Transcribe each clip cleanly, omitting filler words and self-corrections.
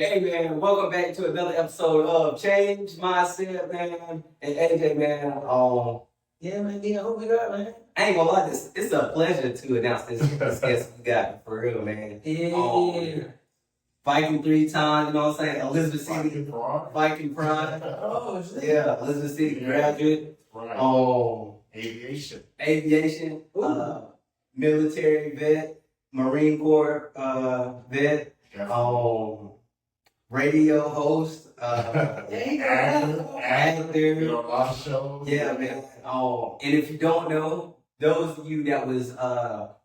Hey man, welcome back to another episode of Change Mindset, man. And AJ, man. Yeah, man. Yeah, who we got, man? I ain't gonna lie, it's a pleasure to announce this guest we got for real, man. Yeah. Viking 3 times, you know what I'm saying? Elizabeth City, Viking Pride. Oh, shit. Yeah, Elizabeth City graduate. Right. Aviation. Military vet, Marine Corps vet. Radio host, actor, a lot of shows. Yeah, man. And if you don't know, those of you that was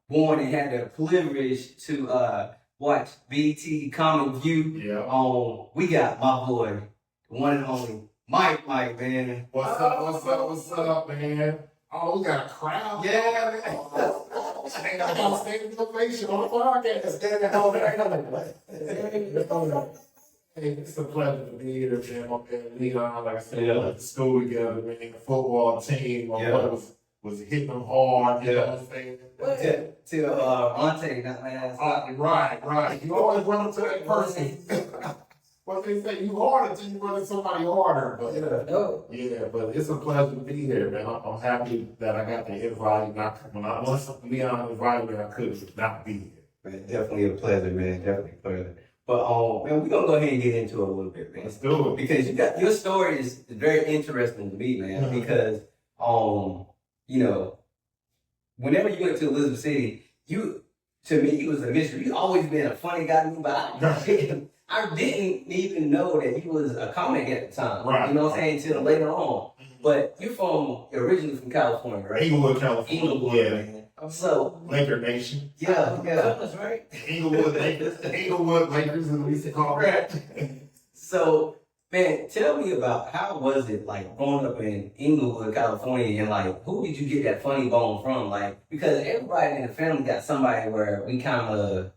born and had the privilege to watch BET Comicview, we got my boy, the one and only MikeMike, man. What's up, man? Oh, we got a crowd. Yeah, man. I got a standing ovation on the podcast. Hey, it's a pleasure to be here, man. My man Leon, like I said, we went to school together, man. The football team, was hitting them hard, you know what I'm saying? To Auntie, not my ass. Right. You always run into that person. What they say, you harder until you run into somebody harder. But but it's a pleasure to be here, man. I'm happy that I got the invite. Once Leon invited me, I could not be here. Man, definitely a pleasure, man. Definitely a pleasure. But man, we're gonna go ahead and get into it a little bit, man. Let's do it. Because your story is very interesting to me, man. Mm-hmm. Because you know, whenever you went to Elizabeth City, to me it was a mystery. You always been a funny guy to me, but I didn't even know that you was a comic at the time. Right. You know what I'm saying? Until later on. But you're originally from California, right? Inglewood, California. Inglewood, man. So Laker Nation. Yeah. That's right. Inglewood Lakers, as we used to call it. So, man, tell me about how was it like growing up in Inglewood, California, and like who did you get that funny bone from? Like because everybody in the family got somebody where we kind of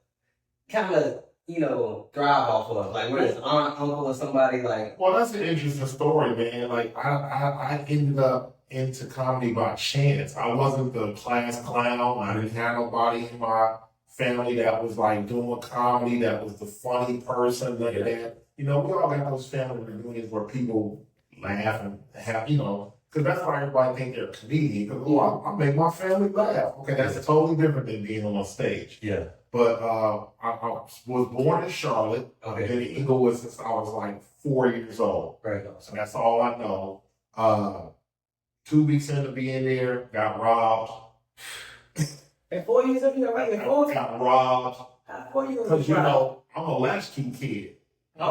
thrive off of, like whether it's aunt, uncle, or somebody like. Well, that's an interesting story, man. Like I ended up into comedy by chance. I wasn't the class clown. I didn't have nobody in my family that was like doing comedy, that was the funny person, like that. You know, we all got those family reunions where people laugh and have, because that's why everybody think they're a comedian. Because, I make my family laugh. Okay, that's totally different than being on stage. Yeah. But I was born in Charlotte. I've been in Inglewood since I was like 4 years old. Right. So that's all I know. 2 weeks into being there, got robbed. At 4 years of your life, got robbed. 4 years. Because I'm a latchkey kid. I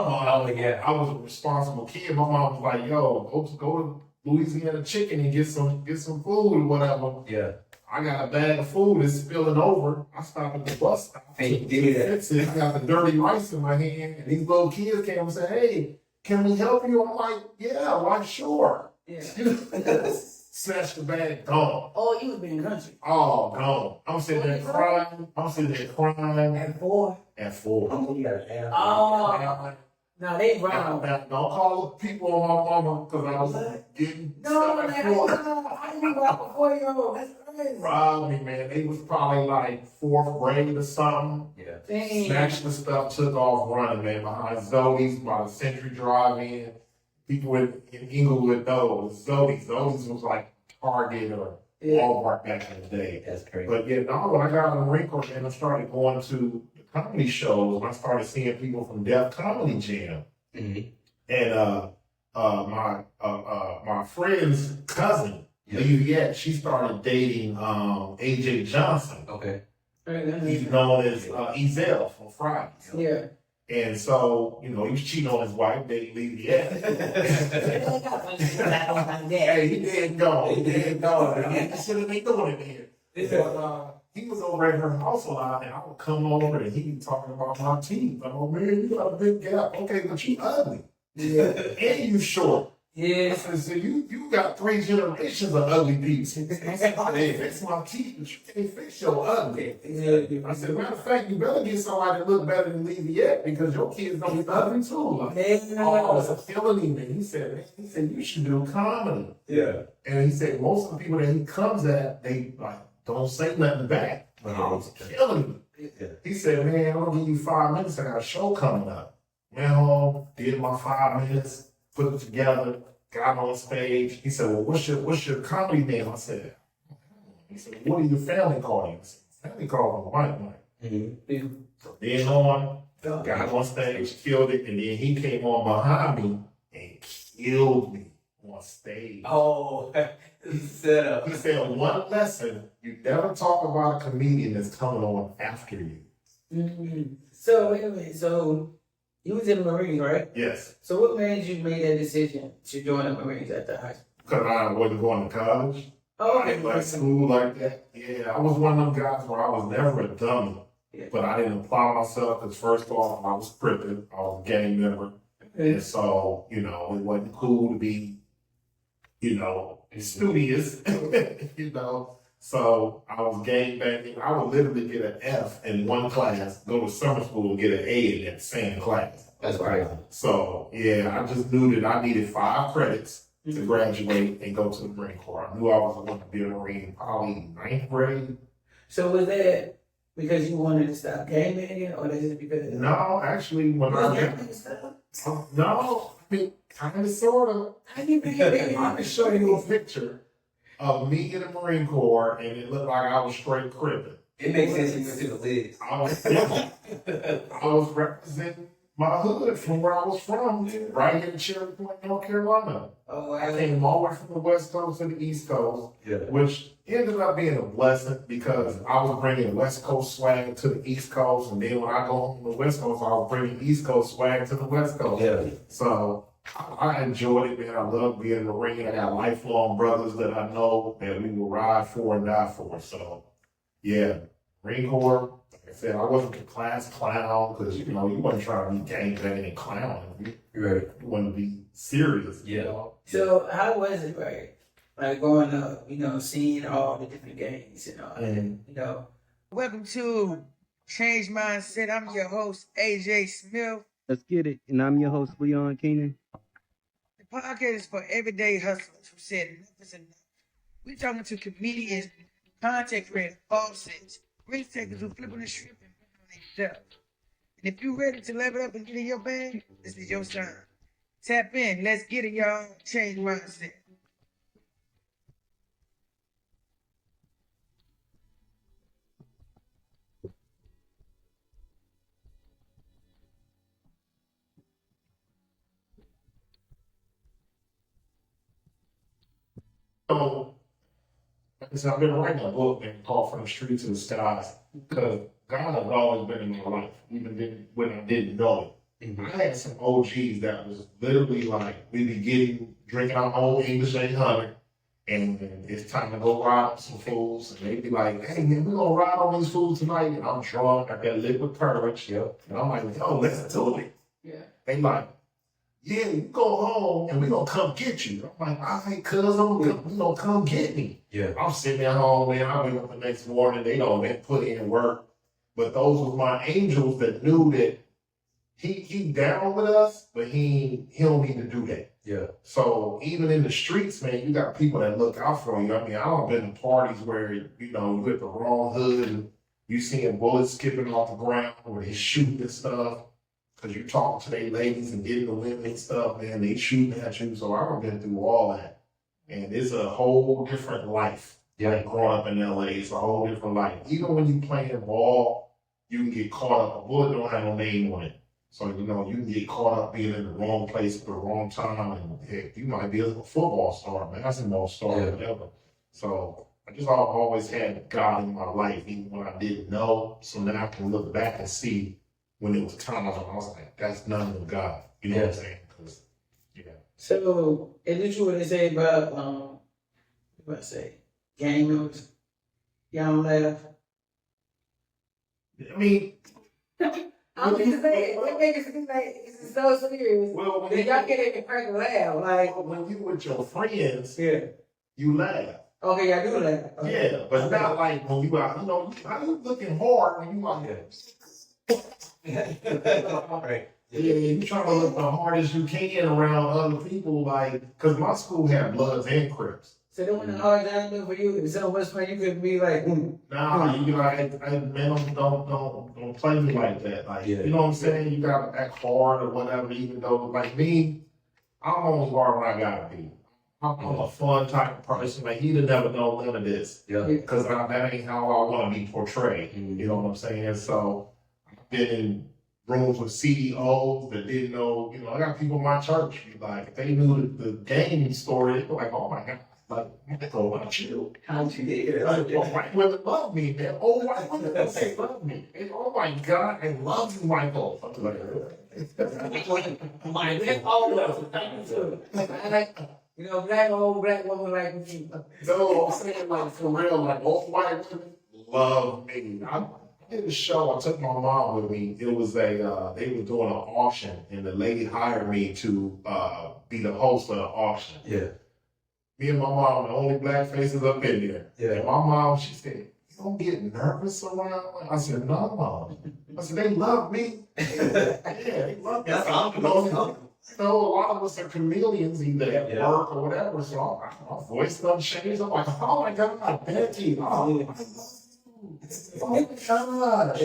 was a responsible kid. My mom was like, "Yo, go to Louisiana Chicken and get some food or whatever." Yeah. I got a bag of food that's spilling over. I stopped at the bus stop. Hey, give me that. I got the dirty rice in my hand, and these little kids came and said, "Hey, can we help you?" I'm like, "Yeah, why, sure." Yeah. Snatched the bag, gone. Oh, you was being country. Oh, gone. I'm sitting there crying. At 4? At 4. You got a damn. Oh. No, they wrong. Don't call the people on my mama because I was getting stuff at 4. I didn't even have a 4-year-old. That's crazy. Robbed me, man. They was probably like 4th grade or something. Yeah. Dang. Snatched the stuff, took off running, man, behind Zoe's by the Century Drive-In. People in Inglewood know Zoe's was like Target or Walmart back in the day. That's crazy. But when I got in the Marine Corps and I started going to the comedy shows, I started seeing people from Def Comedy Jam. Mm-hmm. And my friend's cousin, Juliet, she started dating AJ Johnson. Okay. He's known as Ezel from Fridays. Yeah. And so, he was cheating on his wife, dating Juliet. Hey, he didn't go. He shouldn't be doing it here. But he was over at her house a lot, and I would come over, and he'd be talking about my teeth. I'm like, man, you got a big gap. Okay, but you ugly. Yeah. And you short. Yeah. So you got 3 generations of ugly people. I can fix my teeth, but you can't fix your ugly. I said, matter of fact, you better get somebody that look better than Leviette because your kids don't be ugly too. It's killing me. He said, you should do comedy. Yeah. And he said, most of the people that he comes at, they like don't say nothing back. But I was killing me. Yeah. He said, man, I'm gonna give you 5 minutes. I got a show coming up. Went home, did my 5 minutes, put it together, got on stage. He said, well, what's your comedy name? I said, he said, what do your family call you? I said, family call me MikeMike. Mm-hmm. So then got on stage, killed it, and then he came on behind me and killed me on stage. Oh, set up. He said, one lesson, you never talk about a comedian that's coming on after you. Mm-hmm. So wait a minute. So you was in the Marines, right? Yes. So what made you make that decision to join the Marines at the high school? Because I wasn't going to college. Oh, I didn't like school like that. Yeah, I was one of them guys where I was never a dummy. Yeah. But I didn't apply myself because first off, I was crippin'. I was a gang member. And so, it wasn't cool to be, studious, So I was gang banging. I would literally get an F in one class, go to summer school and get an A in that same class. That's right. So, yeah, I just knew that I needed 5 credits to graduate and go to the Marine Corps. I knew I was going to be a Marine probably 9th grade. So was that because you wanted to stop gang banging, or that's just because? No, actually, when no, I mean, kind of, sort of. I can show you a picture of me in the Marine Corps, and it looked like I was straight crippin'. It makes sense you went to the list. I was representing my hood from where I was from, right here in Cherry Point, North Carolina. Oh, I came all the way from the West Coast to the East Coast, Yeah. which ended up being a blessing because I was bringing West Coast swag to the East Coast, and then when I go home to the West Coast, I was bringing East Coast swag to the West Coast. Yeah. So I enjoyed it, man. I love being a Marine. I got lifelong brothers that I know that we will ride for and die for. So, yeah, Marine Corps. Like I said, I wasn't the class clown because, you wasn't trying to be gangbanging and clowning. Right. You want to be serious. Yeah. So how was it, right? Like growing up, seeing all the different gangs, and Welcome to Change Mindset. I'm your host, AJ Smith. Let's get it. And I'm your host, Leon Keenan. The podcast is for everyday hustlers who said enough is enough. We're talking to comedians, content creators, bosses, risk takers who flip on the strip and put on themselves. And if you're ready to level up and get in your bag, this is your time. Tap in. Let's get it, y'all. Change mindset. So, like I said, I've been writing a book and called From the Street to the Skies because God has always been in my life, even when I didn't know it. Mm-hmm. I had some OGs that was literally like, we be drinking our own English 800, and it's time to go ride on some fools, and they be like, hey man, we gonna ride on these fools tonight, and I'm drunk, I got liquid courage, and I'm like, yo, let's do it. Yeah. They like, yeah, you go home and we gonna come get you. I'm like, all right, cuz, you gonna come get me. Yeah. I'm sitting at home, man. I wake up the next morning, they put in work. But those was my angels that knew that he down with us, but he don't need to do that. Yeah. So even in the streets, man, you got people that look out for you. I mean, I don't been to parties where, you hit the wrong hood and you seeing bullets skipping off the ground or they shooting and stuff. Cause you talking to their ladies and getting the women and stuff, man, they shooting at you. So I've been through all that. And it's a whole different life. Yeah. Like growing up in LA, it's a whole different life. Even when you playing ball, you can get caught up. A bullet don't have no name on it. So, you can get caught up being in the wrong place at the wrong time. And heck, you might be a football star, basketball star, whatever. So I just always had God in my life, even when I didn't know. So now I can look back and see when it was times when I was like, that's none of God. You know what I'm saying? Because, So, is it true what they say about, gang members? Y'all don't laugh? I mean, I'm just saying, they make it seem like it's so serious. well, when That y'all can't even crack a laugh. Like, when you with your friends, yeah. you laugh. Okay, y'all do laugh. Okay. Yeah, but not like when you out, how you looking hard when you out there. Right. Yeah, you trying to look the hardest you can around other people, like, because my school had Bloods and Crips. So that wasn't a hard time for you. If so much fun, you could be like, Nah, you know, man, don't play me like that. Like, Yeah. you know what I'm saying? You gotta act hard or whatever, even though, like me, I'm only hard when I gotta be. I'm a fun type of person. Like, he'd have never known none of this. Yeah. Because that ain't how I want to be portrayed. You know what I'm saying? So, I've been in rooms with CEOs that didn't know, you know, I got people in my church, like, if they knew the game story, they were like, oh my God. Like, Michael, why don't you? How'd you get Like, oh, white women love me, man. Oh, white women, they love me. And, oh my God, I love you, Michael. I'm like, you know, black old black woman like me. no, I'm saying like for real, like all white women love me. I did a show, I took my mom with me. It was they were doing an auction and the lady hired me to be the host of the auction. Yeah. Me and my mom, the only black faces up in there. Yeah. And my mom, she said, you don't get nervous around? I said, no, Mom. I said, they love me. Yeah, they love me. That's awesome. You know, a lot of us are chameleons either at work or whatever, so my voice doesn't change. I'm like, oh my God, Betty, oh, I love you. Oh my gosh.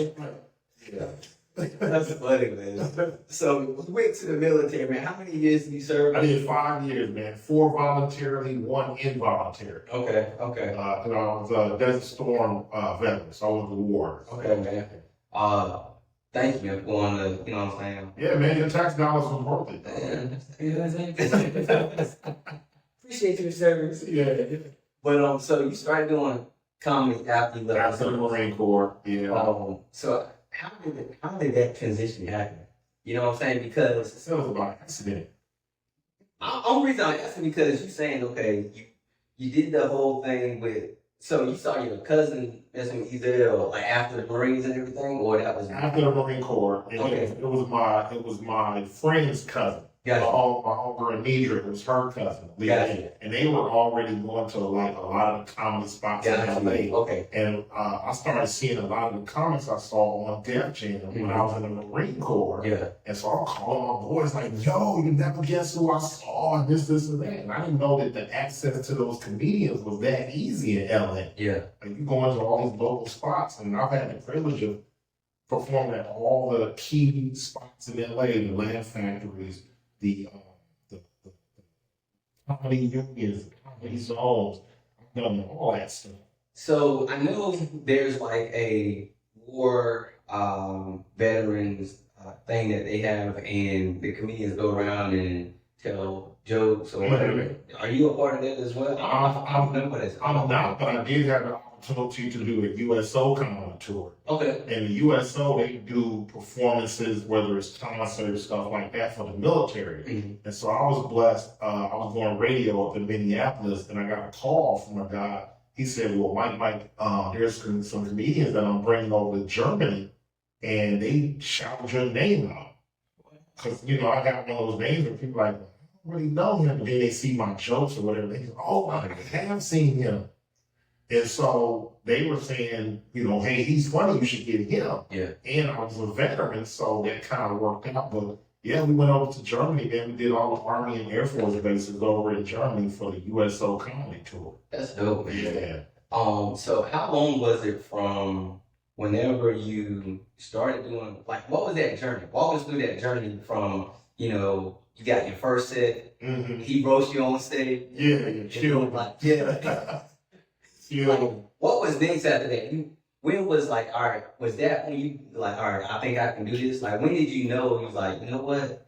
Yeah. That's funny, man. So you went to the military, man. How many years did you serve? I did 5 years, man. 4 voluntarily, 1 involuntary. Okay. And I was a Desert Storm veteran, so I went to the war. Okay, man. Thank you for going to, you know what I'm saying? Yeah, man, your tax dollars was worth it. You know what I'm saying? Appreciate your service. Yeah. But so you started doing comedy after you left After the Marine Corps, yeah. So how did that transition happen? You know what I'm saying? Because It was about accident. only reason I'm asking because you're saying, okay, you did the whole thing with, so you saw your cousin messing with you there, or like after the Marines and everything, or that was After the Marine Corps, and Okay. it was my friend's cousin. Gotcha. My homegirl Nidra, it was her cousin, Gotcha. and they were already going to like a lot of the comedy spots in LA. Okay. And I started seeing a lot of the comics I saw on Def Jam when I was in the Marine Corps. Yeah. And so I'm calling my boys like, yo, you never guess who I saw, and this, and that. And I didn't know that the access to those comedians was that easy in LA. Yeah. Like, you go into all these local spots, and I've had the privilege of performing at all the key spots in LA, the Laugh Factories, the comedy unions, the comedy zones. I've done all that stuff. So I know there's like a war veterans thing that they have, and the comedians go around and tell jokes or whatever. Are you a part of that as well? I don't know what it's I'm not, but I did have the opportunity to do a USO comedy tour. Okay. And the USO, they do performances, whether it's concerts, stuff like that for the military. Mm-hmm. And so I was blessed. I was doing radio up in Minneapolis, and I got a call from a guy. He said, well, Mike, there's some comedians that I'm bringing over to Germany, and they shouted your name out. Because, you know, I got one of those names where people are like, I don't really know him. And then they see my jokes or whatever. They go, oh, I have seen him. And so they were saying, you know, hey, he's funny, you should get him. Yeah. And I was a veteran, so that kind of worked out. But yeah, we went over to Germany, then we did all the Army and Air Force bases over in Germany for the USO comedy tour. That's dope, man. Yeah. So how long was it from whenever you started doing, like, what was that journey? Walk us through that journey from, you know, you got your first set, Mm-hmm. he roast you on stage. Yeah, chill. Like, yeah. Chill. Like, what was next after that? When was like, all right, was that when you like, all right, I think I can do this? Like, when did you know you was like, you know what?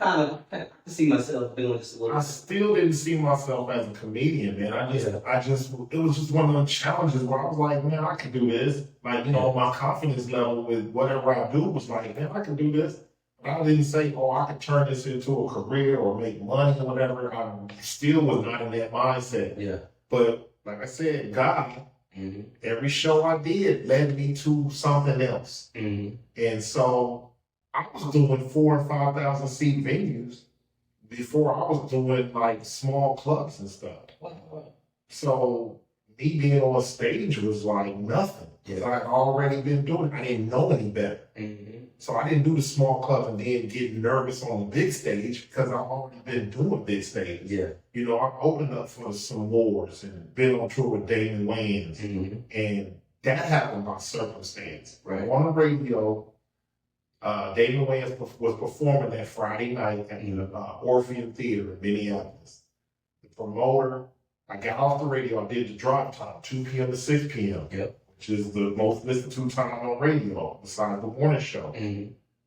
I can see myself doing this a little I bit. still didn't see myself as a comedian, man. It was just one of those challenges where I was like, man, I can do this. Like, you know, my confidence level with whatever I do was like, man, I can do this. But I didn't say, oh, I could turn this into a career or make money or whatever. I still was not in that mindset. Yeah. But like I said, God, Mm-hmm. every show I did led me to something else. Mm-hmm. And so I was doing 4,000 and 5,000 seat venues before I was doing like small clubs and stuff. So me being on stage was like nothing. Yeah. I'd already been doing it. I didn't know any better. Mm-hmm. So I didn't do the small club and then get nervous on the big stage because I've already been doing big stages. Yeah. You know, I opened up for some wars and been on tour with Damon Wayans. And that happened by circumstance. Right. On the radio, Damon Wayans was performing that Friday night at the Orpheum Theater in Minneapolis. The promoter, I got off the radio, I did the drive time, 2 p.m. to 6 p.m. Yep. Which is the most listened to time on radio, besides the morning show.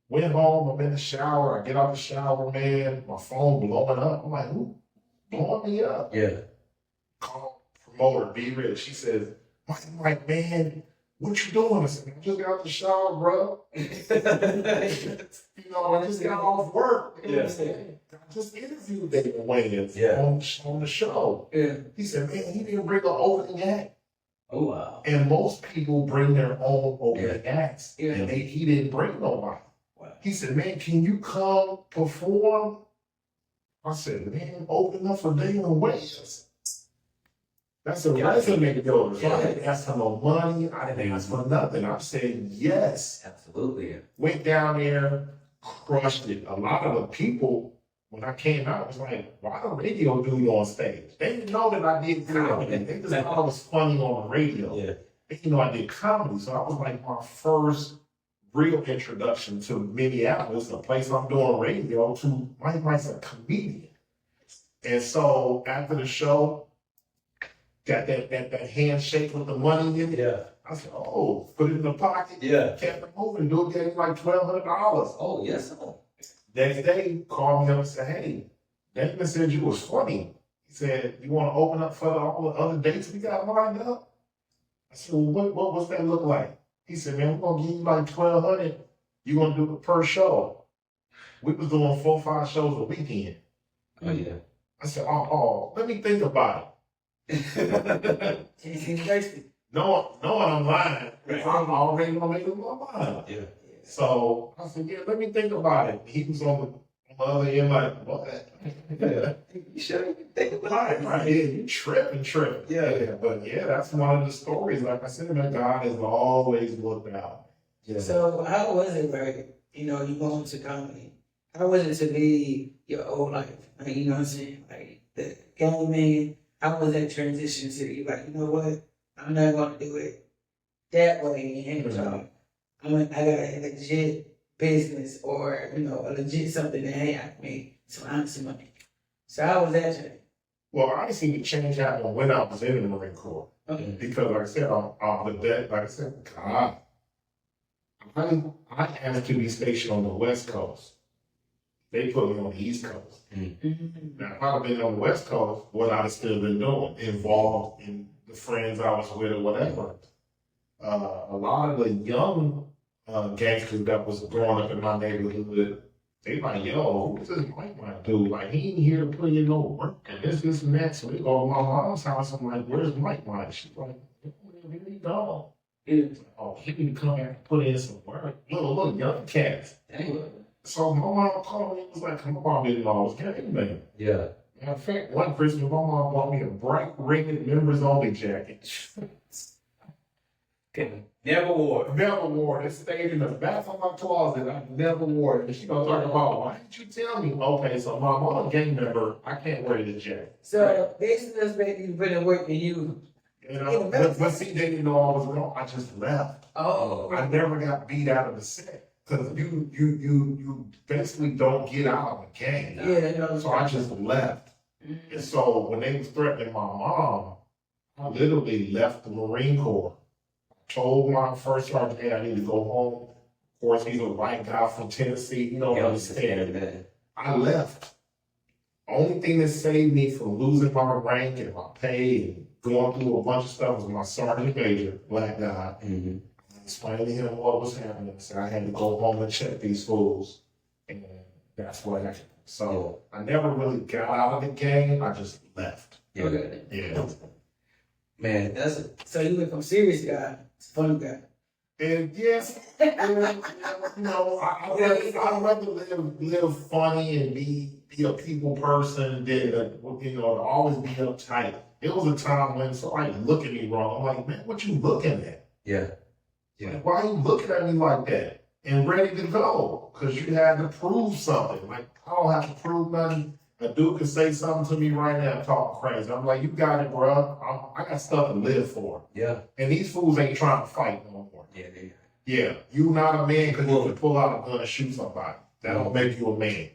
Went home, I'm in the shower, I get out the shower, man, my phone blowing up. I'm like, who blowing me up? Yeah. Call promoter, be real. She says, Mike, man, what you doing? I said, I just got out the shower, bro. You know, I just got off work. You know what I'm saying? I just interviewed David Wayans on the show. Yeah. He said, man, he didn't bring an opening act. Oh, wow. And most people bring their own opening acts. Yeah. And he didn't bring nobody. Wow. He said, man, can you come perform? I said, man, open up for David Wayans. That's a resume builder. So I didn't ask for no money. I didn't ask for nothing. I said, yes. Absolutely. Went down there, crushed it. A lot of the people, when I came out, was like, why the radio dude on stage? They didn't know that I did comedy. They just thought I was funny on the radio. Yeah. They didn't know I did comedy. So I was like my first real introduction to Minneapolis, a place I'm doing radio, to MikeMike's a comedian. And so after the show, got that handshake with the money in it. Yeah. I said, oh, put it in the pocket. Yeah. Kept it moving. Dude gave me like $1,200. Oh, yes. Next day, called me up and said, hey, Damon said you was funny. He said, you want to open up for all the other dates we got lined up? I said, well, what's that look like? He said, man, we're going to give you like $1,200. You're going to do it per show. We was doing 4 or 5 shows a weekend. Oh, yeah. I said, oh, let me think about it. Knowing I'm lying, I'm already gonna make up my mind. Yeah. So I said, yeah, let me think about it. He was on the other end like, what? Yeah. You should think about it. Right. Yeah, you tripping. Yeah. But yeah, that's one of the stories. Like I said, man, God has always looked out. Yeah. So how was it, right? You know, you go into comedy. How was it to be your old life? Like, you know what I'm saying? Like the gaming. How was that transition to you? Like, you know what? I'm not going to do it that way. I got a legit business or, you know, a legit something that had me some honest money. So how was that change? Well, honestly, the change happened when I was in the Marine Corps. Okay. Because, like I said, I'm the vet. Like I said, God, I asked to be stationed on the West Coast. They put me on the East Coast. Now, if I'd have been on the West Coast, what I'd have still been doing, involved in the friends I was with or whatever. A lot of the young gangsters that was growing up in my neighborhood, they like, yo, who's this MikeMike dude? Like, he ain't here to put in no work and this and that. So we go to my mom's house. I'm like, where's MikeMike? She's like, where he go? Oh, he can come here and put in some work. Little young cats. Dang. So my mom called me and was like, my mom didn't know I was gang banging. Yeah. Matter of fact, one Christmas, my mom bought me a bright red members only jacket. Never wore. Never wore it. It stayed in the back of my closet. I never wore it. And she gonna talk about, why didn't you tell me? Okay, so my mom a gang member, I can't wear the jacket. So basically, that's making you put in work and you. You know, but see, they didn't know I was wrong. I just left. Oh. I never got beat out of the set. Because you basically don't get out of a game. Yeah, no. So I just left. And so when they was threatening my mom, I literally left the Marine Corps. Told my first sergeant, hey, I need to go home. Of course, he's a white guy from Tennessee. You don't understand. Man. I left. Only thing that saved me from losing my rank and my pay and going through a bunch of stuff was my sergeant major, black guy. Explained to him what was happening. So I had to go home and check these fools. And that's what happened. So I never really got out of the game. I just left. Yeah. Yeah. Man, So you went from serious guy to fun guy. And yes, you know, I'd rather live funny and be a people person than to always be uptight. It was a time when somebody look at me wrong. I'm like, man, what you looking at? Yeah. Like, why are you looking at me like that? and ready to go because you had to prove something. Like, I don't have to prove nothing. A dude could say something to me right now talking crazy. I'm like, you got it, bro. I got stuff to live for. Yeah. And these fools ain't trying to fight no more. Yeah, Yeah, you not a man because you can pull out a gun and shoot somebody. That don't make you a man.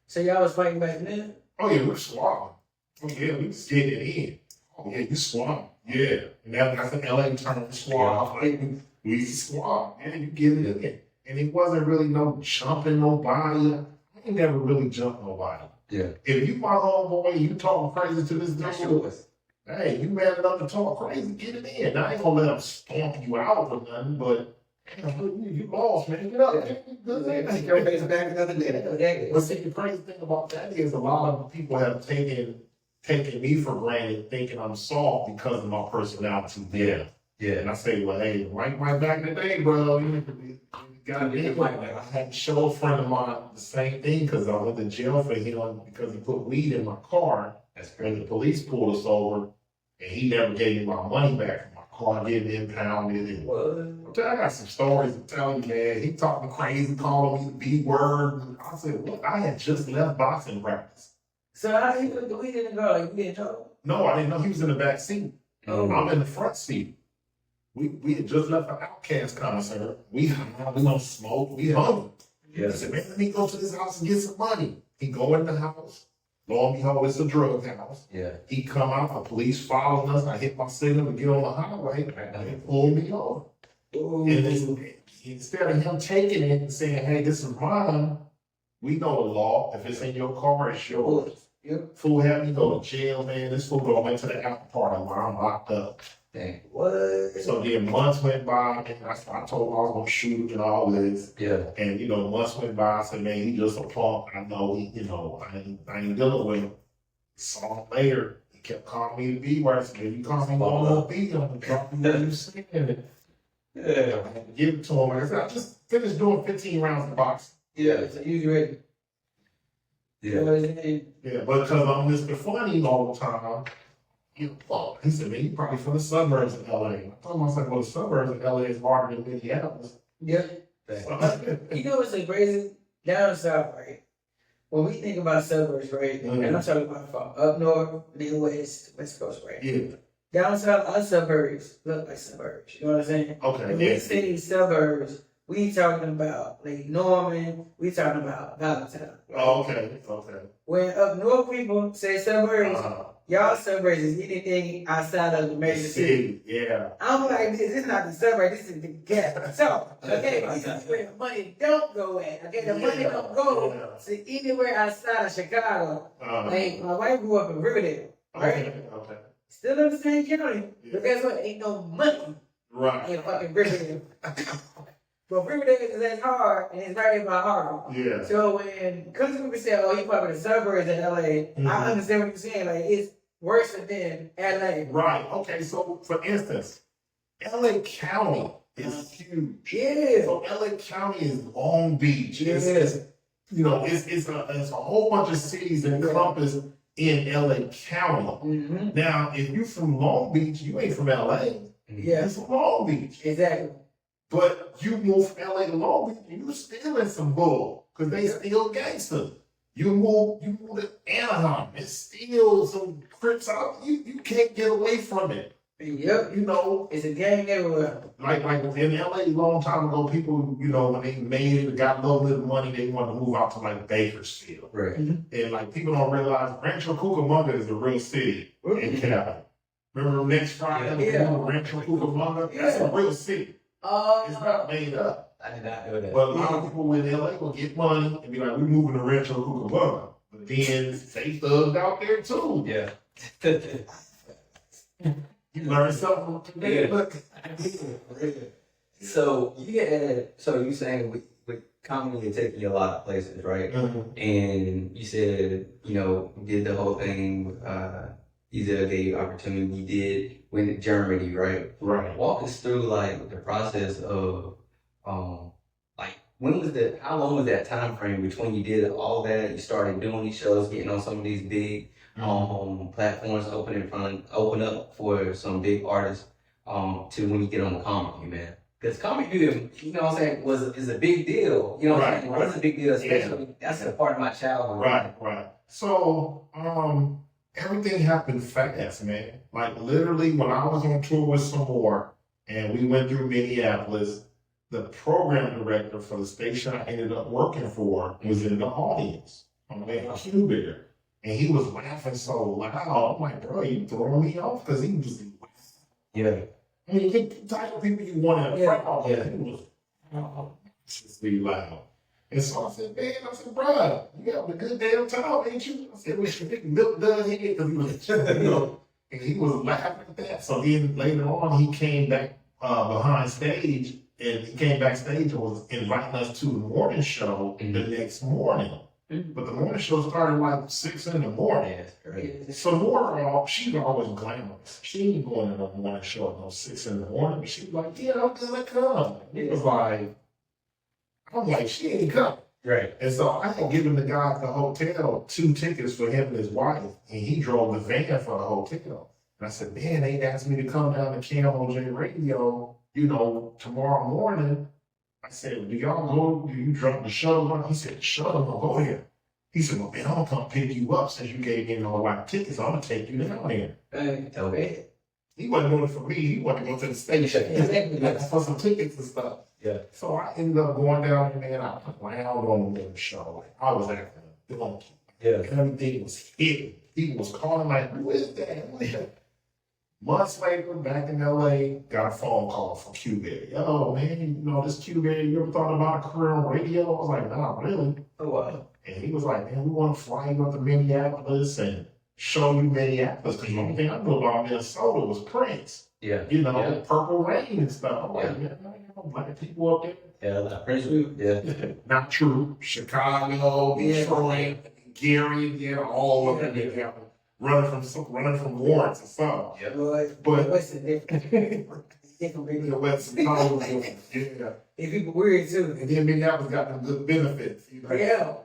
So y'all was fighting back then? Oh yeah, we're squad. Oh yeah, we was getting it in. Oh yeah, you squad. Yeah. And that's an LA term, squad. Like, we squad. Man, you get it in. And it wasn't really no jumping nobody. I ain't never really jumped nobody. Yeah. If you my homeboy and you talking crazy to this dude, hey, you man enough to talk crazy, get it in. I ain't gonna let him stomp you out or nothing, but you lost, man. Get up. Take your face back another day. But see, the crazy thing about that is a lot of people have taken me for granted, thinking I'm soft because of my personality. Yeah. Yeah. And I say, well, hey, right back in the day, bro, you got it. I had to show a friend of mine the same thing because I went to jail for him because he put weed in my car. That's when the police pulled us over, and he never gave me my money back from my car getting impounded. And I got some stories to tell you, man. He talking crazy, calling me the B word. And I said, what? I had just left boxing practice. So how did he put the weed in the car? Like, you didn't know? No, I didn't know he was in the back seat. I'm in the front seat. We had just left an Outcast concert. We don't smoke. We hungry. Yeah. I said, man, let me go to this house and get some money. He go in the house. Lo and behold, it's a drug house. Yeah. He come out, the police following us. I hit my signal to get on the highway. They pulled me over. And instead of him taking it and saying, hey, this is mine, we know the law. If it's in your car, it's yours. Yep. Fool had me go to jail, man. This fool go went to the after party where I'm locked up. Dang. What? So then months went by, and I told him I was gonna shoot and all this. Yeah. And months went by. I said, man, he just a punk. I know he, I ain't dealing with him. Saw him later. He kept calling me the B word. I said, man, you call me one more B, I'm gonna drop you what you saying. Yeah. I had to give it to him. Like I said, I just finished doing 15 rounds of boxing. Yeah. So you ready? Yeah. Yeah, but because I'm Mr. Funny all the time. He said, man, you probably from the suburbs of LA. I told him, I was like, well, the suburbs of LA is harder than Minneapolis. Yeah. So, You know what's so crazy? Down south, right? When we think about suburbs, right? And I'm talking about from up north, Midwest, West Coast, right? yeah. Down south, our suburbs look like suburbs. You know what I'm saying? Okay. When we say suburbs, we talking about Lake Norman, we talking about Valentine. Oh, okay. Okay. When up north people say suburbs, y'all suburbs is anything outside of the major city. Yeah. I'm like, this is not the suburb, this is the ghetto. So, okay, this is where the money don't go at. Okay, the money don't go to anywhere outside of Chicago. Like, my wife grew up in Riverdale, right? Okay. Still in the same county, but guess what? Ain't no money in fucking Riverdale. But Riverdale is as hard, and it's right in my heart. Yeah. So when country people say, oh, you probably the suburbs of LA, I understand what you're saying. Like, it's worse than LA. Right. Okay. So, for instance, LA County is huge. Yeah. So, LA County is Long Beach. It's a whole bunch of cities encompassed in LA County. Now, if you're from Long Beach, you ain't from LA. Yeah. You're from Long Beach. Exactly. But you move from LA to Long Beach, and you still in some bull, because they still gangster. You move to Anaheim, it's still some Crips out. You can't get away from it. Yep. It's a gang everywhere. Like in LA a long time ago, people, when they made it, got a little bit of money, they wanted to move out to like Bakersfield. Right. And like people don't realize Rancho Cucamonga is a real city in Cali. Remember next Friday, Rancho Cucamonga? That's a real city. It's not made up. I did not know that. But a lot of people in LA will get money and be like, we're moving to Rancho Cucamonga. But then they thugged out there too. Yeah. You learn something today. So you saying with comedy, you're taking you a lot of places, right? And you said, you did the whole thing, Ezel gave you opportunity, you did went to Germany, right? Right. Walk us through like the process of how long was that time frame between you did all that, you started doing these shows, getting on some of these big platforms, open up for some big artists, to when you get on the comedy, man? Because Comic View, you know what I'm saying, is a big deal. You know what I'm saying? Right. It's a big deal, especially that's a part of my childhood. Right. So, everything happened fast, man. Like literally when I was on tour with some more and we went through Minneapolis, the program director for the station I ended up working for was in the audience. I'm like, Q there. And he was laughing so loud. I'm like, bro, you throwing me off? Because he was, Yeah. I mean, the type of people you want in a crowd. Yeah. He was just be loud. And so I said, man, bro, you having a good damn time, ain't you? I said, we should pick milk done here. Because he was, and he was laughing at that. So then later on, he came back behind stage, and he came backstage and was inviting us to the morning show the next morning. But the morning show started like 6 in the morning. Yeah, that's great. So Laura, she's always glamorous. She ain't going to no morning show at no 6 in the morning. But she was like, yeah, I'm gonna come. It was like, I'm like, she ain't coming. Right. And so I had given the guy at the hotel 2 tickets for him and his wife, and he drove the van for the hotel. And I said, man, they asked me to come down to KMOJ Radio, tomorrow morning. I said, do y'all go? Do you drop the shuttle? He said, the shuttle will go here. He said, well, man, I'm going to come pick you up since you gave me no white tickets. I'm going to take you down there. Okay. He wasn't doing it for me. He wanted to go to the station. Exactly. For some tickets and stuff. Yeah. So I ended up going down there, man. I clowned on the show. I was acting a donkey. Yeah. Everything was hitting. People was calling like, who is that? Who is that? Months later, back in LA, got a phone call from Q-Berry. Yo, man, this Q-Berry, you ever thought about a career on radio? I was like, nah, really? Oh, wow. And he was like, man, we want to fly you up to Minneapolis and show you Minneapolis. Because the only thing I knew about Minnesota was Prince. Yeah. Purple Rain and stuff. I'm like, man, black people up there. Yeah, like Prince View. Yeah. Not true. Chicago, Detroit, Gary, all of them. Yeah. Running from warrants and stuff. Yeah. But what's the difference? Different The radio. West Chicago, yeah. And people weird too. And then Minneapolis got them good benefits. Yeah.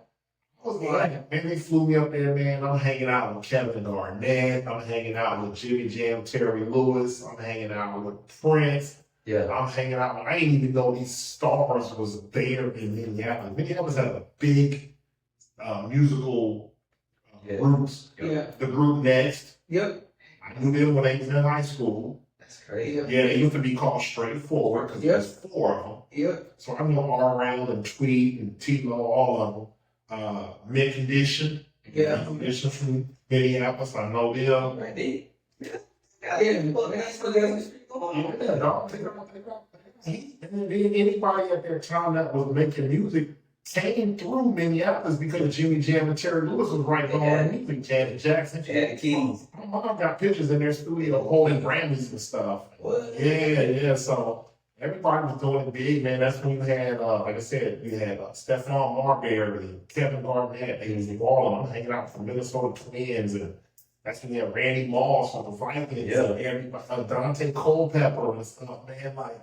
I was like, man, they flew me up there, man. I'm hanging out with Kevin Garnett. I'm hanging out with Jimmy Jam, Terry Lewis. I'm hanging out with Prince. Yeah. I'm hanging out. I didn't even know these stars was there in Minneapolis. Minneapolis had a big musical groups. Yeah. The group Next. Yep. I knew them when they was in high school. That's crazy. Yeah, they used to be called Straightforward because there's 4 of them. Yep. So I know R-Rail and Tweet and T-Lo, all of them. Mid Condition. Yeah. Mid Condition from Minneapolis. I know them. Right there. Yeah. Anybody at that time that was making music came through Minneapolis because Jimmy Jam and Terry Lewis was right on the music. Janet Jackson. Janet Keys. My mom got pictures in their studio holding Grammys and stuff. What? Yeah. So everybody was doing it big, man. That's when you had, like I said, you had Stephon Marbury, Kevin Garnett. They was all of them hanging out from Minnesota Twins, and that's when you had Randy Moss from the Vikings. Yeah. And everybody, Dante Culpepper and stuff, man. Like,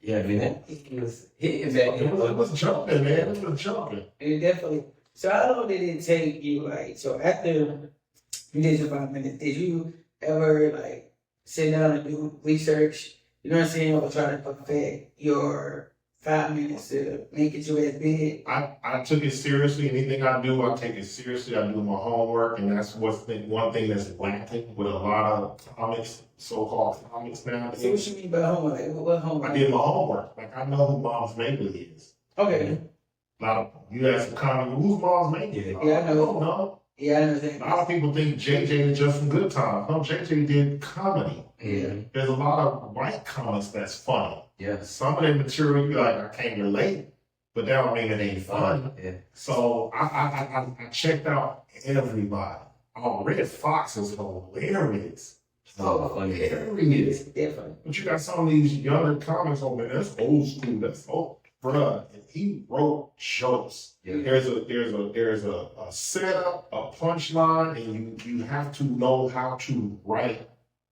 Yeah, man. It was hitting back. it was jumping, man. It was jumping. It definitely. So how long did it take you, so after you did your 5 minutes, did you ever, sit down and do research, you know what I'm saying, or try to perfect your 5 minutes to make it to as big? I took it seriously. Anything I do, I take it seriously. I do my homework, and that's one thing that's lacking with a lot of comics, so-called comics nowadays. So what you mean by homework? What homework? I did my homework. Like, I know who Mom's Mabley is. Okay. A lot of you ask a comic, who's Mom's Mabley? Yeah, I know. don't know. Yeah, I A understand. lot of people think JJ is just from Good Times. No, JJ did comedy. Yeah. There's a lot of white comics that's funny. Yeah. Some of the material you like, I can't relate, but that don't mean it ain't funny. Yeah. So I checked out everybody. Oh, Red Fox is hilarious. Oh, funny. Hilarious. It's different. But you got some of these younger comics over there. That's old school. That's old, bruh. And he wrote jokes. Yeah. There's a setup, a punchline, and you have to know how to write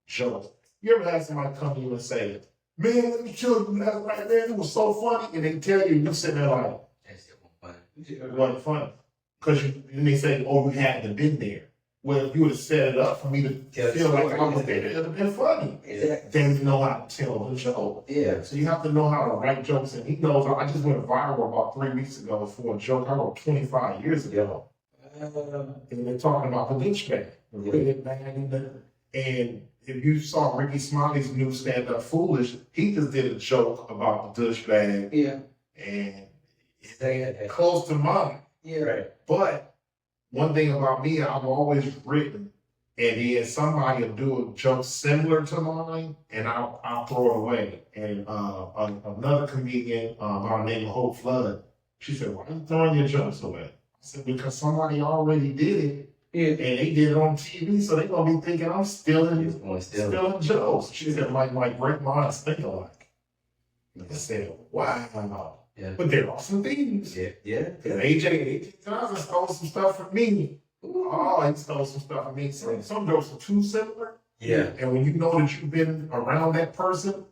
jokes. You ever had somebody come to you and say, "Man, let me kill you last night, man. It was so funny," and they tell you sitting there like, That's it. Fun. it wasn't funny. Because you may say, "Oh, you hadn't been there." Well, if you would have set it up for me to Tell the feel like story, I was yeah. there, it would have been funny. Exactly. They didn't know how to tell the joke. Yeah. So you have to know how to write jokes. And he knows, I just went viral about 3 weeks ago for a joke I wrote 25 years ago. And they're talking about the douchebag. And if you saw Ricky Smiley's new stand-up Foolish, he just did a joke about the douchebag. Yeah. And Say it. close to mine. Yeah. Right. But one thing about me, I've always written, and then somebody will do a joke similar to mine, and I'll throw it away. And another comedian by the name of Hope Flood, she said, "Why are you throwing your jokes away?" I said, "Because somebody already did it, Yeah. and they did it on TV, so they're gonna be thinking I'm stealing Still. jokes." She said, "My great minds think alike." I said, "Wow." Yeah. But there are some things. Yeah. Yeah. Because AJ Johnson stole some stuff from me. Oh, he stole some stuff from me. Some jokes are too similar. Yeah. And when you know that you've been around that person,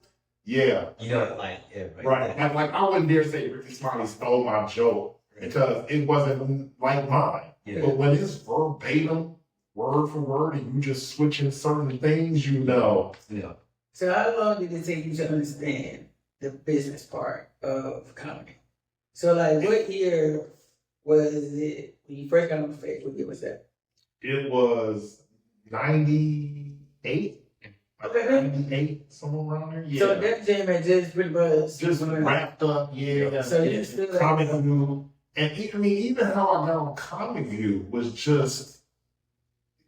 yeah. You know, like, yeah, Right. Like I wouldn't dare say Ricky Smiley stole my joke because it wasn't like mine. Yeah. But when it's verbatim, word for word, and you just switching certain things, you know. Yeah. So how long did it take you to understand the business part of comedy? So like what year was it when you first got on the stage? What year was that? It was 98. Okay. 98, somewhere around there. Yeah. So that jam had just pretty much Just wrapped up, yeah. So you still like Comic View. And even how I got on Comic View was just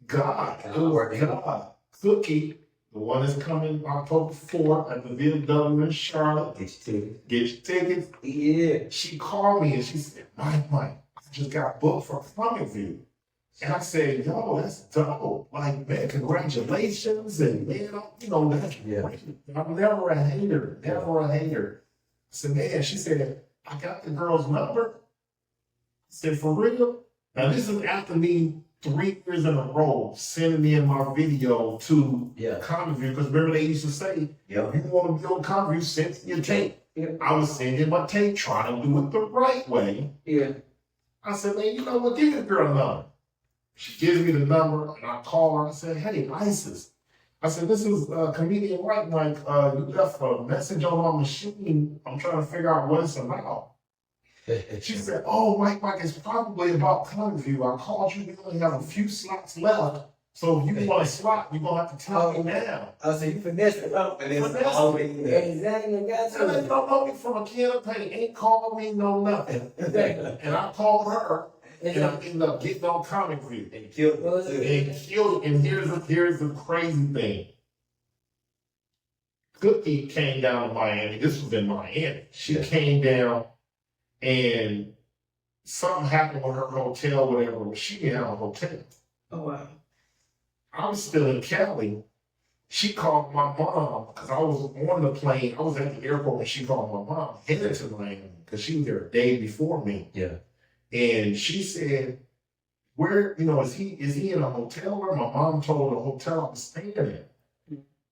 God. It was God. Cookie, the one that's coming October 4th at the VW in Charlotte. Get your tickets. Get your tickets. Yeah. She called me and she said, Mike, I just got booked for Comic View. And I said, yo, that's dope. Like, man, congratulations. And, man, that's great. I'm never a hater. I said, man, she said, I got the girl's number. I said, for real? Now, this is after me 3 years in a row sending in my video to Comic View. Because remember, they used to say, Yeah. you want to be on Comic View, send your tape. Yeah. I was sending my tape, trying to do it the right way. Yeah. I said, man, you know what? Give the girl a number. She gives me the number, and I call her. I said, hey, Isis. I said, this is comedian MikeMike. You left a message on my machine. I'm trying to figure out what it's about. She said, oh, MikeMike, it's probably about Comic View. I called you. We only have a few slots left. So if you want a slot, you're going to have to tell me now. Oh, so you finessed it up. Exactly. Exactly. Got And they don't know me from a can of paint. Ain't called me no nothing. And I called her. And I ended up getting on Comic View. And killed it. And killed it. And here's the crazy thing. Cookie came down to Miami. This was in Miami. She came down and something happened with her hotel, whatever. She didn't have a hotel. Oh, wow. I was still in Cali. She called my mom because I was on the plane. I was at the airport when she called my mom, headed to Miami because she was there a day before me. Yeah. And she said, where, is he in a hotel where my mom told her the hotel I was staying in?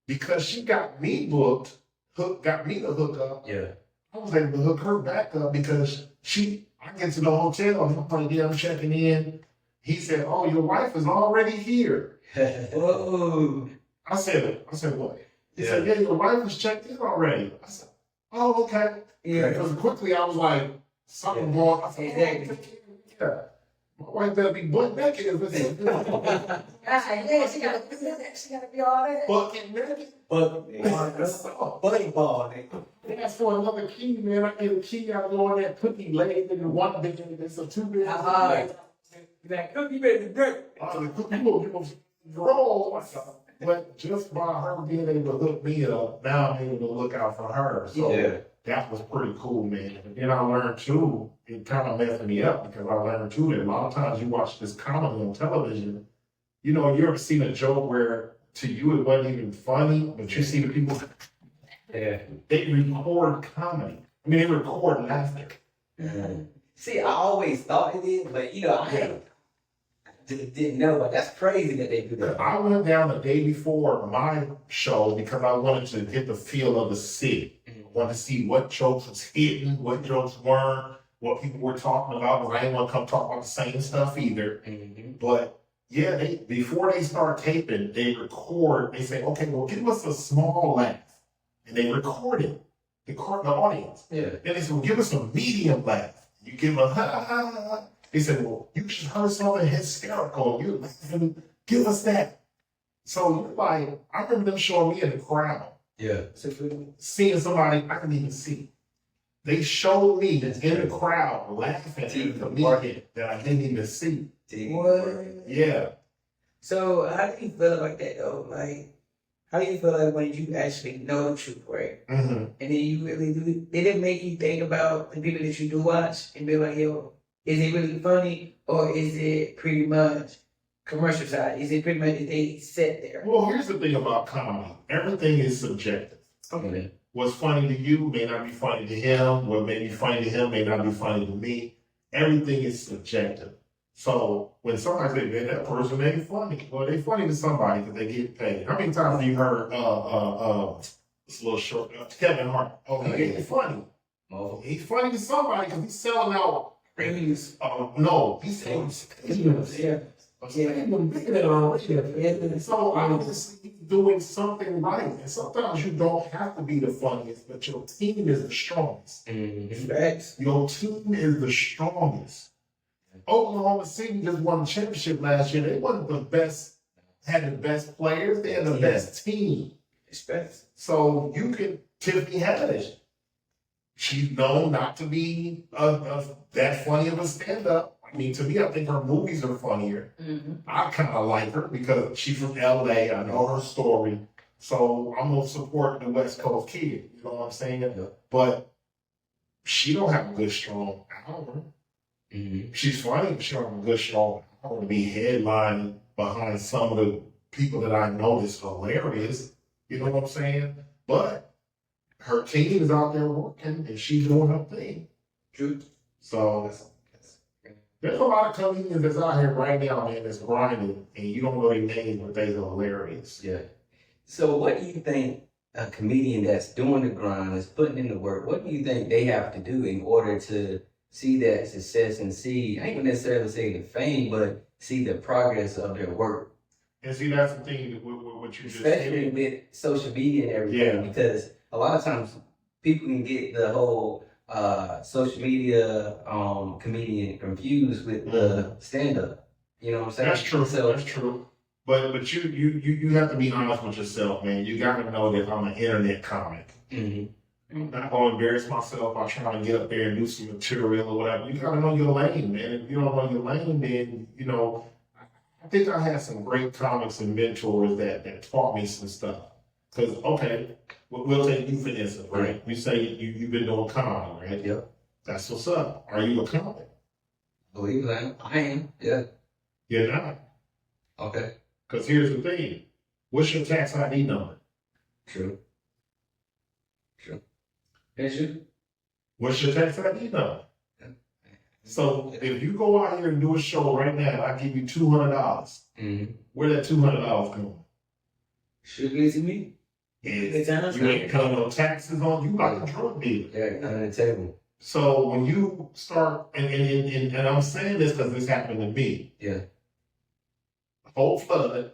Because she got me booked, got me to hook up. Yeah. I was able to hook her back up because I get to the hotel and I'm like, yeah, I'm checking in. He said, oh, your wife is already here. Whoa. I said, what? He said, yeah, your wife is checked in already. I said, oh, okay. Yeah. Because quickly I was like, something wrong. I said, Exactly. yeah. My wife better be butt naked if it's Yeah, she gotta be all that. bucket naked. Buddy ball, nigga. That's for another key, man. I get a key, I go in that cookie laid in the one big, it's a 2 big. That cookie made the dirt. The cookie will roll. But just by her being able to hook me up, now I'm able to look out for her. So that was pretty cool, man. And then I learned too, it kind of messed me up because I learned too that a lot of times you watch this comedy on television, you ever seen a joke where to you it wasn't even funny, but you see the people, they record comedy. I mean, they record laughter. See, I always thought it did, but I didn't know. But that's crazy that they do that. I went down the day before my show because I wanted to get the feel of the city. I wanted to see what jokes was hidden, what jokes weren't, what people were talking about. Because I didn't want to come talk about the same stuff either. But Yeah, before they start taping, they record. They say, okay, well, give us a small laugh, and they record it. The audience. Yeah. Then they say, well, give us a medium laugh. You give them a ha ha ha. They said, well, you just heard something hysterical. You're laughing. Give us that. So you're like, I remember them showing me in the crowd. Yeah. Seeing somebody I didn't even see. They showed me in the crowd laughing at a comedian that I didn't even see. What? Yeah. So how do you feel about that though? Like, how do you feel like when you actually know the truth, right? Mm-hmm. And then you really do, did it make you think about the people that you do watch and be like, yo, is it really funny or is it pretty much commercial side? Is it pretty much they set there? Well, here's the thing about comedy. Everything is subjective. Okay. What's funny to you may not be funny to him. What may be funny to him may not be funny to me. Everything is subjective. So when somebody says, man, that person ain't funny, well, they funny to somebody because they get paid. How many times have you heard this little short Kevin Hart? Oh, he ain't funny. Oh. He's funny to somebody because he's selling out. No, he's selling. Yeah. Even bigger than already. So obviously doing something right. And sometimes you don't have to be the funniest, but your team is the strongest. Facts. Your team is the strongest. Oklahoma City just won the championship last year. They wasn't the best, had the best players. They had the best team. Respect. So you can, Tiffany Haddish, she's known not to be that funny of a stand-up. I mean, to me, I think her movies are funnier. Mm-hmm. I kind of like her because she's from LA. I know her story. So I'm going to support the West Coast kid. You know what I'm saying? Yeah. But she don't have a good, strong hour. Mm-hmm. She's funny, but she don't have a good, strong hour to be headlining behind some of the people that I know is hilarious. You know what I'm saying? But her team is out there working and she's doing her thing. True. So there's a lot of comedians that's out here right now, man, that's grinding, and you don't know their names, but they're hilarious. Yeah. So what do you think a comedian that's doing the grind, is putting in the work, what do you think they have to do in order to see that success and see, I ain't gonna necessarily say the fame, but see the progress of their work? And see, that's the thing with what you just Especially said. with social media and everything, Yeah. because a lot of times people can get the whole social media comedian confused with the stand-up. You know what I'm saying? That's true. So, That's true. But you have to be honest with yourself, man. You got to know that I'm an internet comic. mhm. I'm not going to embarrass myself by trying to get up there and do some material or whatever. You got to know your lane, man. If you don't know your lane, then, you know, I think I had some great comics and mentors that taught me some stuff. Because, okay, we'll take you for instance, right? You say you've been doing comedy, right? Yep. That's what's up. Are you a comic? Believe it, I am. Yeah. You're not. Okay. Because here's the thing. What's your tax ID number? True. Is you? What's your tax ID number? So if you go out here and do a show right now, I give you $200. Mm-hmm. Where that $200 going? Should be to me. You ain't paying no taxes on you like a drug dealer. Yeah, on the table. So when you start, and I'm saying this because this happened to me. Yeah. Whole Flood,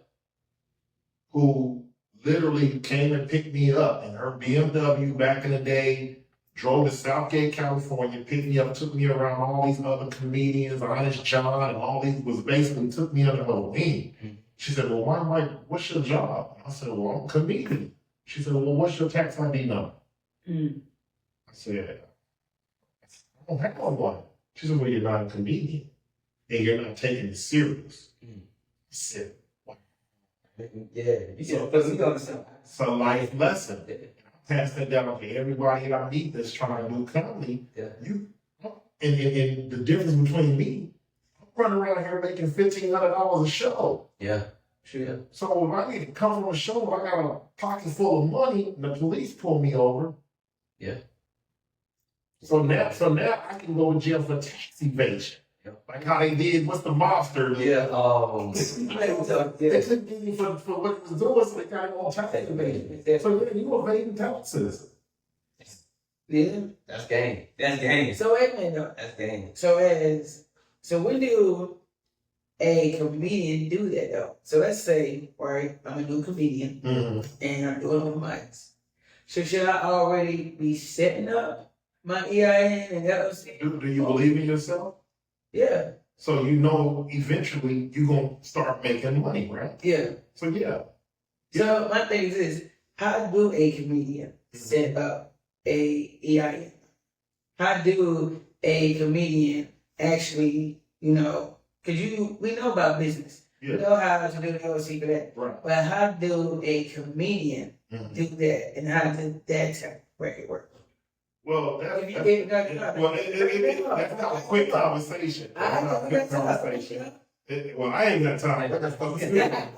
who literally came and picked me up in her BMW back in the day, drove to Southgate, California, picked me up, took me around all these other comedians, Honest John, and all these, was basically took me under her wing. Mm-hmm. She said, well, why, Mike, what's your job? I said, well, I'm a comedian. She said, well, what's your tax ID number? Mm. I said, I don't have one. She said, well, you're not a comedian, and you're not taking it serious. Mm. I said, what? Yeah. You said, but we understand. It's a life lesson. Pass that down to everybody I meet that's trying to do comedy. Yeah. And the difference between me, I'm running around here making $1,500 a show. Yeah. Sure. So if I need to come from a show, I got a pocket full of money, and the police pull me over. Yeah. So now I can go to jail for tax evasion. Yeah. Like how they did, what's the mobster? Yeah. They took me for what it was doing, so they got him on tax evasion. So then you evading taxes. Yeah. That's game. That's game. So wait a minute. That's game. So when do a comedian do that though? So let's say, right, I'm a new comedian and I'm doing open mics. So should I already be setting up my EIN and LLC? Do you believe in yourself? Yeah. So eventually you're gonna start making money, right? Yeah. So yeah. So my thing is, how do a comedian set up a EIN? How do a comedian actually, because we know about business. Yeah. We know how to do the LLC for that. Right. But how do a comedian do that, and how does that type of record work? Well, that's not a quick conversation. Well, I ain't got time.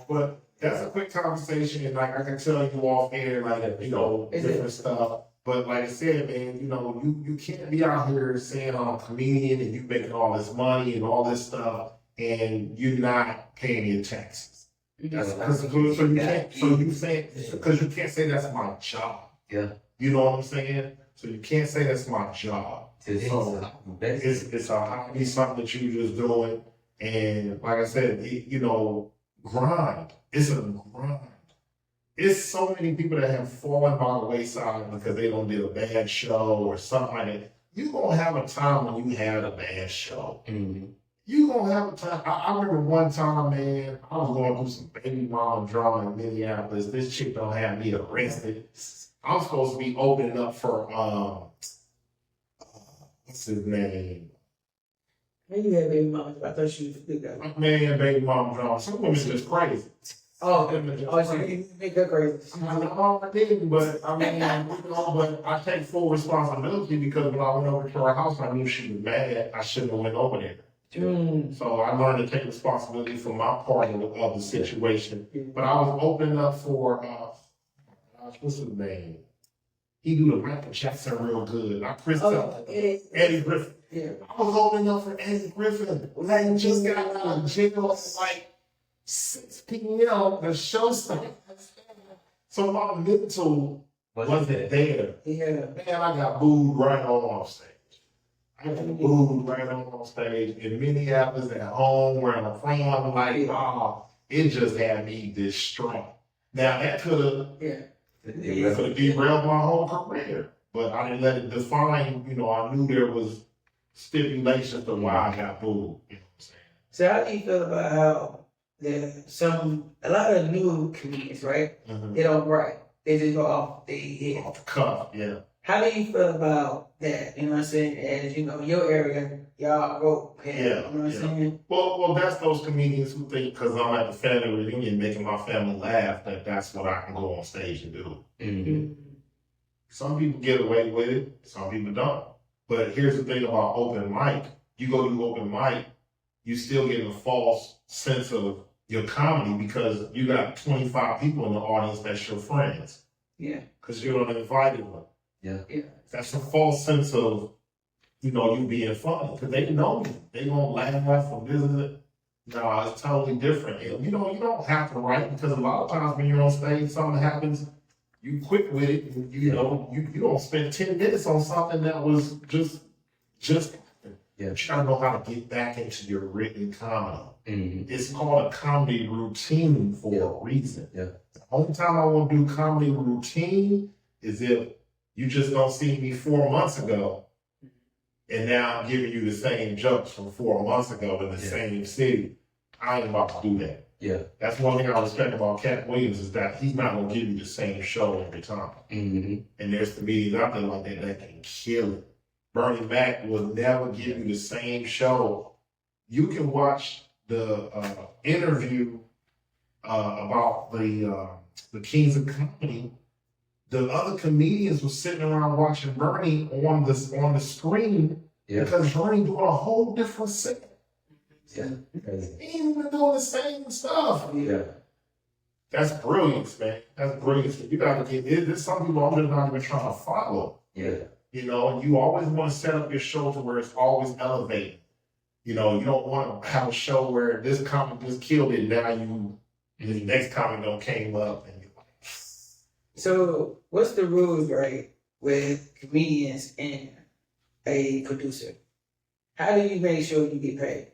But that's a quick conversation, and like I can tell you off air, like different stuff. But like I said, man, you can't be out here saying I'm a comedian and you making all this money and all this stuff, and you're not paying your taxes. Because you can't say that's my job. Yeah. You know what I'm saying? So you can't say that's my job. So it's a hobby, something that you just doing. And like I said, grind. It's a grind. It's so many people that have fallen by the wayside because they don't did a bad show or something like that. You're going to have a time when you had a bad show. Mm-hmm. You're going to have a time. I remember one time, man, I was going through some baby mama drama in Minneapolis. This chick don't have me arrested. I'm supposed to be opening up for, what's his name? How you had baby mama? I thought she was a good guy. Man, baby mama drama. Some women just crazy. So you make her crazy. No, I didn't, but I mean, but I take full responsibility because when I went over to her house, I knew she was mad. I shouldn't have went over there. So I learned to take responsibility for my part of the situation. But I was opening up for, what's his name? He do the Michael Jackson real good. Eddie Griffin. Yeah. I was opening up for Eddie Griffin. Like, just got out of jail like 6 p.m. The show started. So my mental wasn't there. Yeah. Man, I got booed right on stage. I got booed right on stage in Minneapolis at home where I'm from. Like, it just had me distraught. Now that could have derailed my whole career, but I didn't let it define. I knew there was stipulations to why I got booed. You know what I'm saying? So how do you feel about how a lot of new comedians, right? They don't write. They just go off the head. Off the cuff, yeah. How do you feel about that? You know what I'm saying? As your area, y'all wrote pen. You know what I'm saying? Well, that's those comedians who think because I'm at the family reunion making my family laugh that's what I can go on stage and do. Mm-hmm. Some people get away with it, some people don't. But here's the thing about open mic. You go to open mic, you still get a false sense of your comedy because you got 25 people in the audience that's your friends. Yeah. Because you're an invited one. Yeah. That's a false sense of, you being funny. Because they know you. They gonna laugh or visit. No, it's totally different. And you don't have to write because a lot of times when you're on stage, something happens, you quit with it. And, you don't spend 10 minutes on something that was just Yeah. You gotta know how to get back into your written comedy. Mm-hmm. It's called a comedy routine for a reason. Yeah. The only time I want to do comedy routine is if you just don't see me 4 months ago, and now I'm giving you the same jokes from 4 months ago in the same city. I ain't about to do that. Yeah. That's one thing I respect about Cat Williams is that he's not gonna give you the same show every time. Mm-hmm. And there's comedians out there like that can kill it. Bernie Mac will never give you the same show. You can watch the interview about the Kings of Comedy. The other comedians were sitting around watching Bernie on the screen because Bernie doing a whole different set. Yeah. He ain't even doing the same stuff. Yeah. That's brilliance, man. That's brilliance. You gotta get it. There's some people I'm just not even trying to follow. Yeah. And you always want to set up your show to where it's always elevated. You don't want to have a show where this comic just killed it, now the next comic don't came up and you're like. So what's the rules, right, with comedians and a producer? How do you make sure you get paid?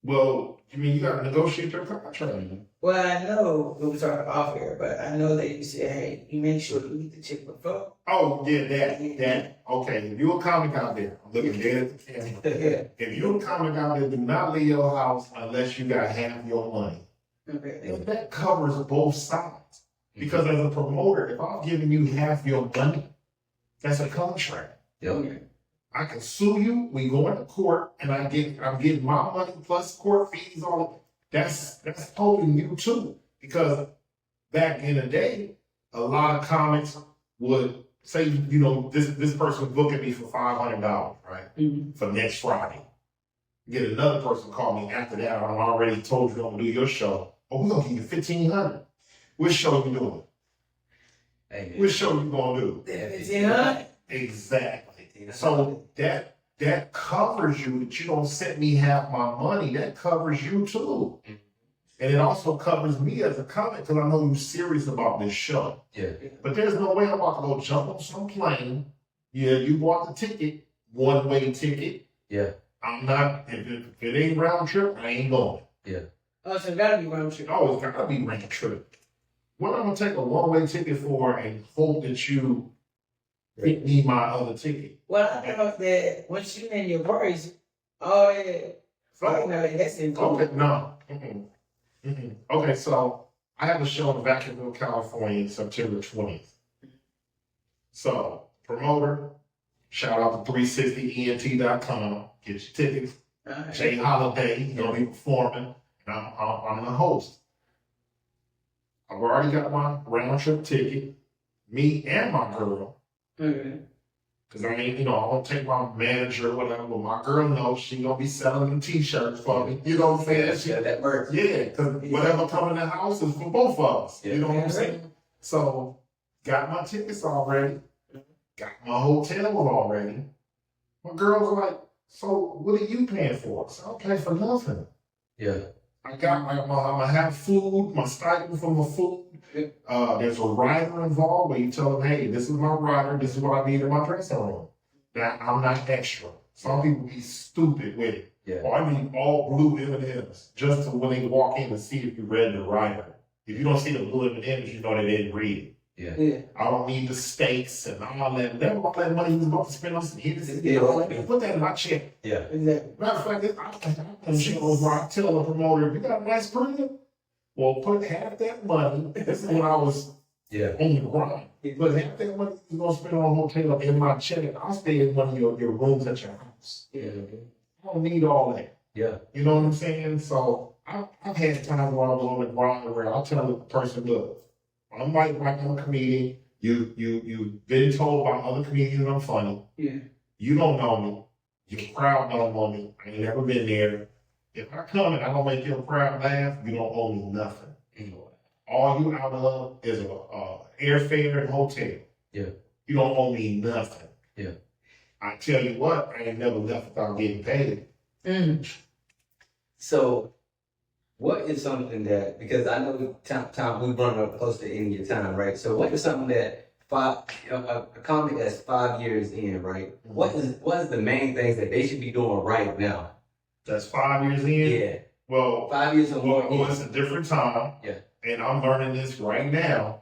Well, you mean you got to negotiate your contract? Well, I know we were talking off air, but I know that you said, hey, you make sure you eat the chick before. Oh, yeah, that. Okay, if you're a comic out there, I'm looking dead at the camera. Yeah. If you're a comic out there, do not leave your house unless you got half your money. Okay. And that covers both sides. Because as a promoter, if I'm giving you half your money, that's a contract. Okay. I can sue you. We go into court, and I'm getting my money plus court fees on it. That's helping you too. Because back in the day, a lot of comics would say, you know, this person booking me for $500, right? Mm-hmm. For next Friday. Get another person call me after that. I'm already told you I'm gonna do your show. Oh, we're gonna give you $1,500. Which show you doing? Hey, Which show you gonna do? $1,500. Exactly. So that covers you, that you don't send me half my money. That covers you too. And it also covers me as a comic because I know you're serious about this show. Yeah. But there's no way I'm about to go jump on some plane. Yeah, you bought the ticket, one-way ticket. Yeah. I'm not, if it ain't round trip, I ain't going. Yeah. Oh, so it gotta be round trip. Oh, it's gotta be round trip. What I'm gonna take a one-way ticket for and hope that you get me my other ticket? Well, I thought that once you in your price, all that, that's included. Okay, no. Okay, so I have a show in Vacaville, California, September 20th. So, promoter, shout out to 360ent.com. Get your tickets. Jay Holiday, he's gonna be performing, and I'm the host. I've already got my round trip ticket, me and my girl. Cause I mean, you know, I don't take my manager or whatever, but my girl knows she gonna be selling the t-shirts for me. You know what I'm saying? Yeah, that works. Yeah, cause whatever coming in the house is for both of us. Yeah. You know what I'm saying? So, got my tickets already, got my hotel already. My girl's like, so what are you paying for? So I'll pay for nothing. Yeah. I got I'm gonna have food, my stipend for my food. There's a rider involved where you tell them, hey, this is my rider, this is what I need in my dressing room. Now, I'm not extra. Some people be stupid with it. Yeah. Or I need all blue M&Ms just to when they walk in to see if you read the rider. If you don't see the blue M&Ms, you know they didn't read it. Yeah. I don't need the steaks and all that. Never all that money you was about to spend on some hits. Yeah. Put that in my check. Yeah. Exactly. Matter of fact, I tell the promoter, if you got a nice premium, well, put half that money. This is when I was on the grind. Put half that money you're going to spend on a hotel in my check. I'll stay in one of your rooms at your house. Yeah. I don't need all that. Yeah. You know what I'm saying? So I've had times where I was on the grind where I'll tell the person, look, I'm MikeMike, I'm a comedian. You've been told by other comedians I'm funny. Yeah. You don't know me. Your crowd don't know me. I ain't never been there. If I come and I don't make your crowd laugh, you don't owe me nothing. All you out of is a airfare and hotel. Yeah. You don't owe me nothing. Yeah. I tell you what, I ain't never left without getting paid. So, what is something that, because I know time we run up close to the end of your time, right? So, what is something that a comic that's 5 years in, right? What is the main things that they should be doing right now? That's 5 years in? Yeah. Well, 5 years or more. well, it's a different time. Yeah. And I'm learning this right now.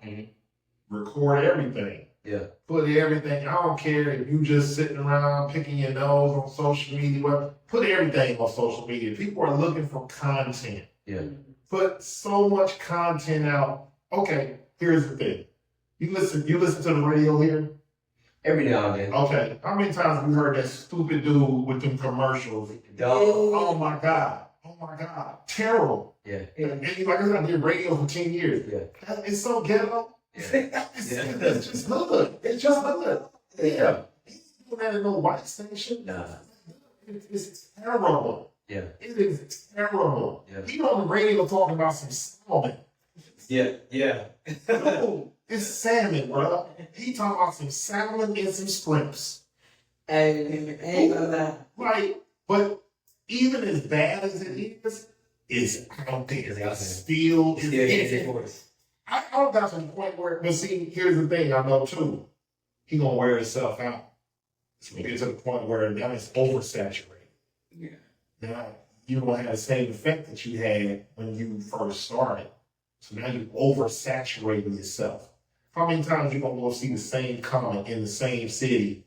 Record everything. Yeah. Put everything. I don't care if you just sitting around picking your nose on social media. Well, put everything on social media. People are looking for content. Yeah. Put so much content out. Okay, here's the thing. You listen to the radio here? Every now and then. Okay. How many times have we heard that stupid dude with them commercials? Dog. Oh my God. Oh my God. Terrible. Yeah. And you like I said, I did radio for 10 years. Yeah. It's so ghetto. Yeah. It's just hood. It's just hood. Yeah. You don't have no white station. Nah. It's terrible. Yeah. It is terrible. Yeah. You on the radio talking about some salmon. Yeah. Yeah. No, it's salmon, bro. He talking about some salmon and some shrimps. Hey, ain't gonna lie. Right. But even as bad as it is, it's out there. It's still I got to the point where, but see, here's the thing I know too. He gonna wear himself out. It's gonna get to the point where now it's oversaturated. Yeah. Now, you don't have the same effect that you had when you first started. So now you're oversaturating yourself. How many times you gonna go see the same comic in the same city?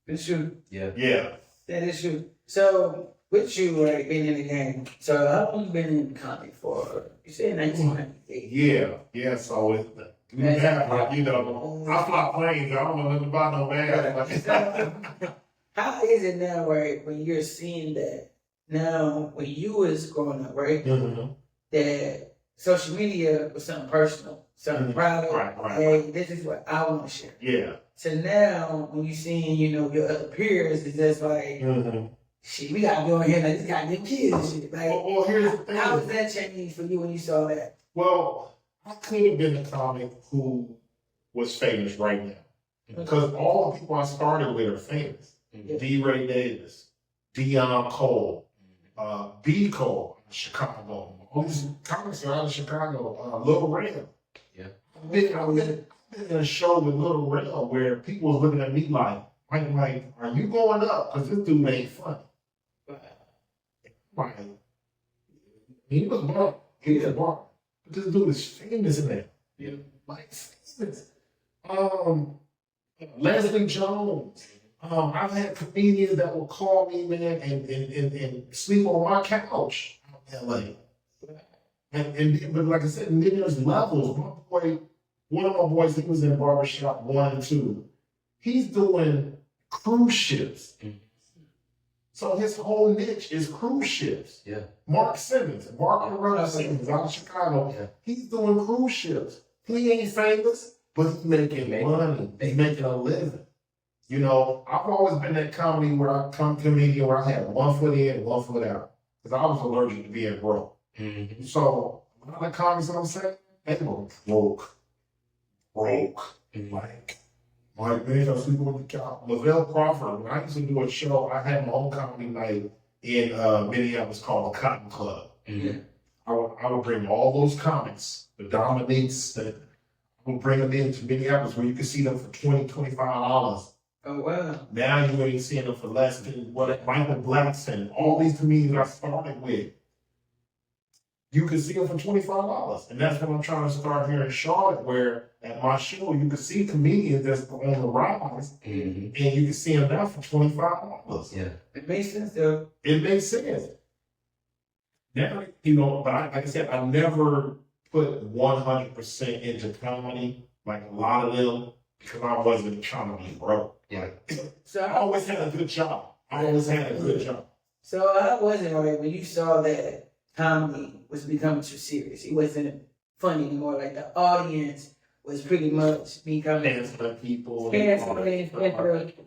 It's true. Yeah. Yeah. That is true. So, with you, right, being in the game, so how long you been in comedy for? You said 1998. Yeah. So it's I fly planes. I don't know nothing about no man. How is it now, right, when you're seeing that now, when you was growing up, right, that social media was something personal, something private. Right. Hey, this is what I want to share. Yeah. So now, when you're seeing, your other peers, it's just like, shit, we gotta go in here like this goddamn kids and shit. Like, Well, here's the thing. how was that changed for you when you saw that? Well, I could have been a comic who was famous right now. Because all the people I started with are famous. D. Ray Davis, Dion Cole, B. Cole, Chicago. All these comics are out of Chicago. Lil Rel. Yeah. I was in a show with Lil Rel where people was looking at me like, are you going up? Because this dude ain't funny. Like, he was born. But this dude is famous in that. Yeah. Like, famous. Leslie Jones. I've had comedians that will call me, man, and sleep on my couch in LA. But like I said, and then there's levels. One of my boys, he was in barbershop 1 and 2. He's doing cruise ships. So his whole niche is cruise ships. Yeah. Mark Simmons out of Chicago. Yeah. He's doing cruise ships. He ain't famous, but he's making money. He's making a living. I've always been that comedian where I had 1 foot in and 1 foot out. Because I was allergic to being broke. So, a lot of comics I'm saying, they were broke. Like, man, I sleep on the couch. Lavelle Crawford, when I used to do a show, I had my own comedy night in Minneapolis called the Cotton Club. I would bring all those comics, the Dominiques, I would bring them into Minneapolis where you could see them for $20, $25. Oh, wow. Now you ain't seeing them for less than Michael Blackson, all these comedians I started with. You can see them for $25. And that's what I'm trying to start here in Charlotte, where at my show, you can see comedians that's on the rise, and you can see them now for $25. Yeah. It makes sense, though. It makes sense. Now, but like I said, I never put 100% into comedy like a lot of them because I wasn't trying to be broke. Yeah. So I always had a good job. So how was it, right, when you saw that comedy was becoming too serious? It wasn't funny anymore. Like the audience was pretty much becoming dancing people.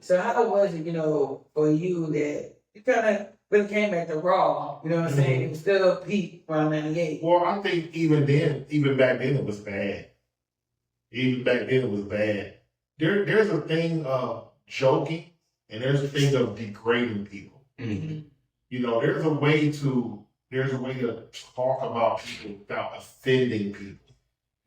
So how was it, for you that you kind of really came back to raw? You know what I'm saying? It was still a peak around 98. Well, I think even back then, it was bad. There's a thing of joking, and there's a thing of degrading people. There's a way to talk about people without offending people.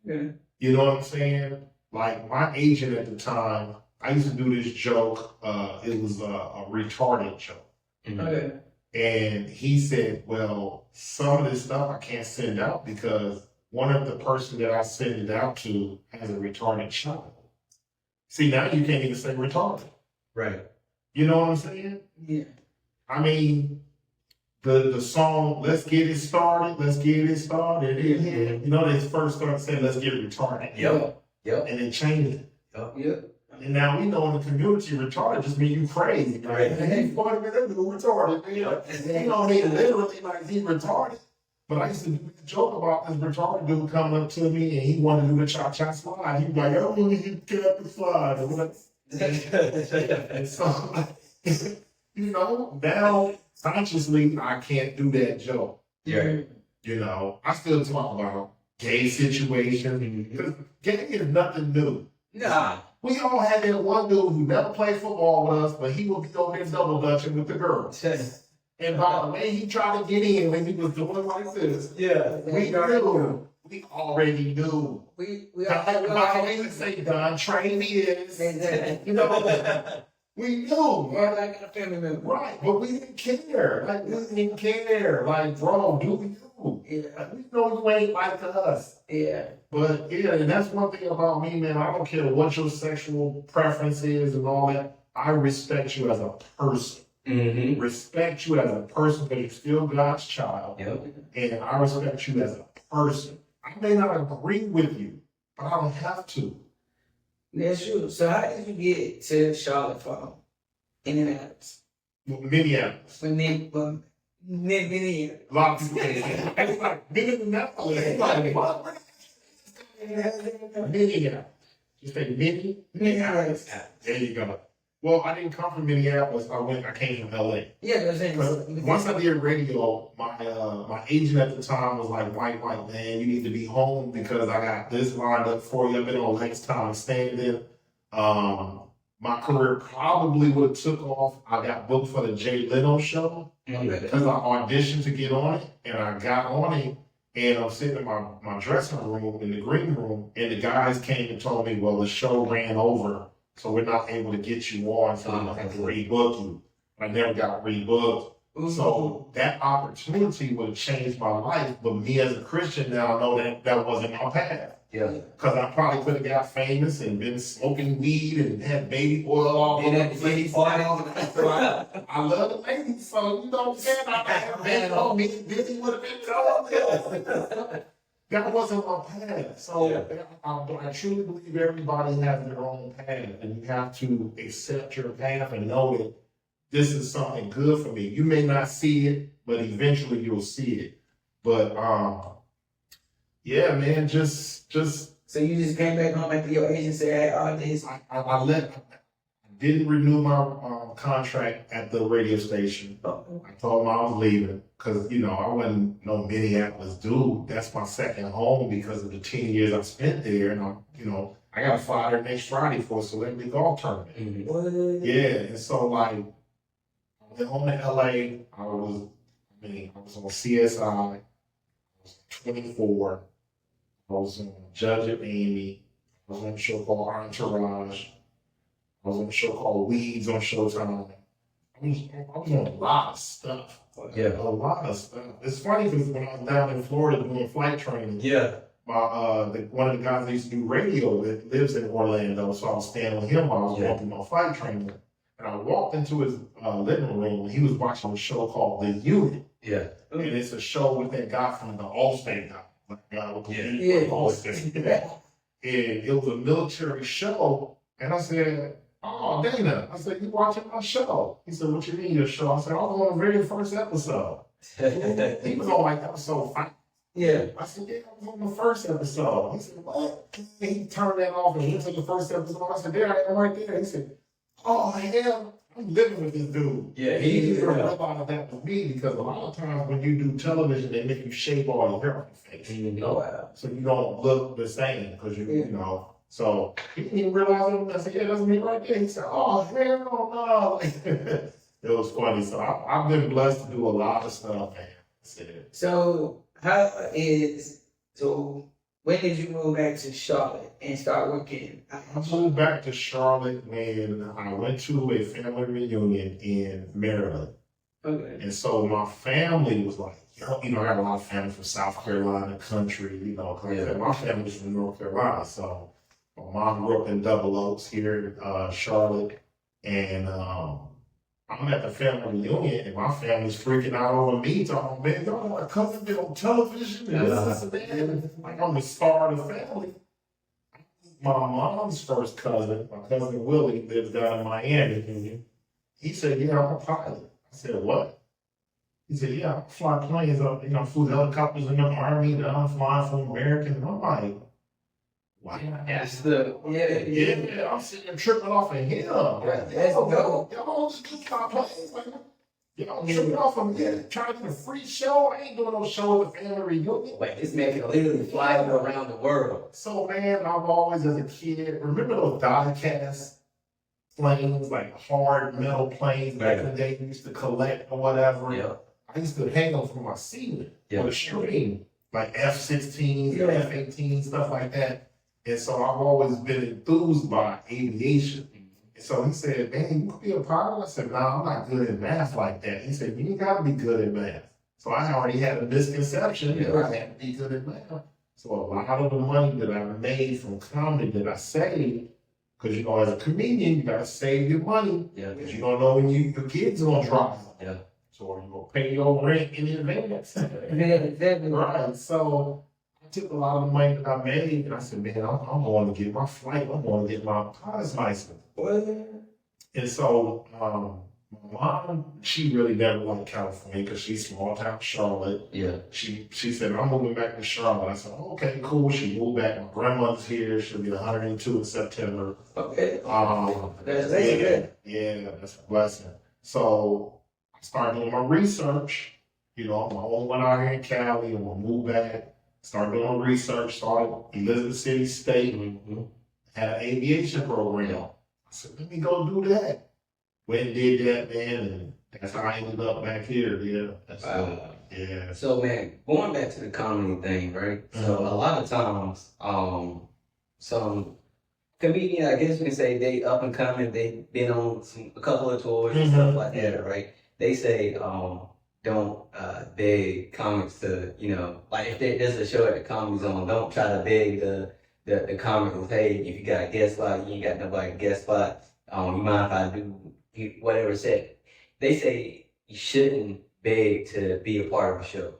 Yeah. You know what I'm saying? Like my agent at the time, I used to do this joke. It was a retarded joke. Okay. And he said, well, some of this stuff I can't send out because one of the person that I send it out to has a retarded child. See, now you can't even say retarded. Right. You know what I'm saying? Yeah. I mean, the song, Let's Get It Started. They first started saying, let's get it retarded. Yep. And then changed it. Yep. And now we know in the community, retarded just means you crazy. Right? He's funny, man, that dude retarded. You don't mean literally like he's retarded. But I used to do a joke about this retarded dude coming up to me and he wanted to do the cha-cha slide. He was like, I want to get Captain Slide. And so, now consciously, I can't do that joke. Yeah. I still talk about gay situations because gay is nothing new. Nah. We all had that one dude who never played football with us, but he would be over there double dutching with the girls. And by the way he tried to get in when he was doing like this, we already knew. We already say Don trained is. We knew. Or like a family member. Right, but we didn't care. Like, we didn't care. Like, bro, do you? Yeah. Like, we know you ain't like us. Yeah. But, yeah, and that's one thing about me, man. I don't care what your sexual preference is and all that. I respect you as a person. Mm-hmm. Respect you as a person because you're still God's child. Yep. And I respect you as a person. I may not agree with you, but I don't have to. That's true. So how did you get to Charlotte from Indianapolis? Minneapolis. Minneapolis. Lots of it's like Minneapolis. It's like, what? Minneapolis. You say Minneapolis? There you go. Well, I didn't come from Minneapolis. I came from LA. Yeah, that's it. Once I did radio, my agent at the time was like, "MikeMike, man, you need to be home because I got this lined up for you. I've been on next time standing." My career probably would have took off. I got booked for the Jay Leno show because I auditioned to get on it, and I got on it. And I'm sitting in my dressing room in the green room, and the guys came and told me, "Well, the show ran over. So we're not able to get you on, so we don't have to rebook you." I never got rebooked. Mm-hmm. So that opportunity would have changed my life. But me as a Christian now know that that wasn't my path. Yeah. Because I probably could have got famous and been smoking weed and had baby oil all over the place. I love the ladies, so you know what I'm saying? I have been on me. Disney would have been told. That wasn't my path. So I truly believe everybody has their own path, and you have to accept your path and know that this is something good for me. You may not see it, but eventually you'll see it. But yeah, man, just. So you just came back home after your agent said, "Hey, all this." I didn't renew my contract at the radio station. I told them I was leaving because, I wasn't no Minneapolis dude. That's my second home because of the 10 years I spent there. And, I got fired next Friday for a celebrity golf tournament. Mm-hmm. Yeah, and so, I went home to LA. I was on CSI. I was 24. I was on Judge of Amy. I was on a show called Entourage. I was on a show called Weeds on Showtime. I was on a lot of stuff. Yeah. A lot of stuff. It's funny because when I was down in Florida doing flight training, one of the guys that used to do radio that lives in Orlando, so I was staying with him while I was going through my flight training. And I walked into his living room and he was watching a show called The Unit. Yeah. And it's a show with that guy from the Allstate guy. Allstate. And it was a military show. And I said, "Oh, Dana," I said, "You watching my show?" He said, "What you mean your show?" I said, "I was on the very first episode." He was on episode 5. Yeah. I said, "Yeah, I was on the first episode." He said, "What?" And he turned that off and went to the first episode. I said, "There I am right there." He said, "Oh, hell, I'm living with this dude." Yeah, he didn't realize that was me because a lot of times when you do television, they make you shave all your hair off your face. Wow. So you don't look the same because you know. So he didn't even realize it. I said, "Yeah, that's me right there." He said, "Oh, hell no." It was funny. So I've been blessed to do a lot of stuff, man. So when did you move back to Charlotte and start working? I moved back to Charlotte when I went to a family reunion in Maryland. Okay. And so my family was like, I got a lot of family from South Carolina country, my family's from North Carolina. So my mom grew up in Double Oaks here in Charlotte. And I'm at the family reunion and my family's freaking out over me, talking, "Man, y'all my cousin been on television and this and that." And like I'm the star of the family. My mom's first cousin, my cousin Willie, lives down in Miami. He said, "Yeah, I'm a pilot." I said, "What?" He said, "Yeah, I fly planes up, flew helicopters in the Army, and I'm flying from American." And I'm like, wow. Yeah, I'm sitting there tripping off of him. Y'all just fly planes, man. Y'all tripping off of me, trying to get a free show. I ain't doing no show at the family reunion. Wait, this man can literally fly around the world. So, man, I've always, as a kid, remember those die-cast planes, like hard metal planes back in the day you used to collect or whatever? Yeah. I used to hang them from my ceiling with a string, like F-16s, F-18s, stuff like that. And so I've always been enthused by aviation. So he said, man, you could be a pilot? I said, no, I'm not good at math like that. He said, you ain't got to be good at math. So I already had a misconception that I had to be good at math. So a lot of the money that I made from comedy that I saved, because, you know, as a comedian, you got to save your money. Yeah. Because you don't know when your kids are going to drop. Yeah. So you're going to pay your rent in advance. Right. So I took a lot of the money that I made and I said, man, I'm going to get my flight. I'm going to get my pilot's license. And so my mom, she really never went to California because she's small town Charlotte. Yeah. She said, I'm moving back to Charlotte. I said, okay, cool. She moved back. My grandmother's here. She'll be 102 in September. Okay. That's good. Yeah, that's a blessing. So I started doing my research. You know, I'm the only one out here in Cali. I'm going to move back. Started doing research. Started Elizabeth City State. Had an aviation program. I said, let me go do that. Went and did that, man, and that's how I ended up back here. Yeah. Yeah. So, man, going back to the comedy thing, right? So, a lot of times, some comedians, I guess we can say they up and coming, they've been on a couple of tours and stuff like that, right? They say, don't beg comics to, you know, like if there's a show at the Comedy Zone, don't try to beg the comics, hey, if you got a guest spot, you ain't got nobody guest spot, you mind if I do whatever said. They say you shouldn't beg to be a part of a show.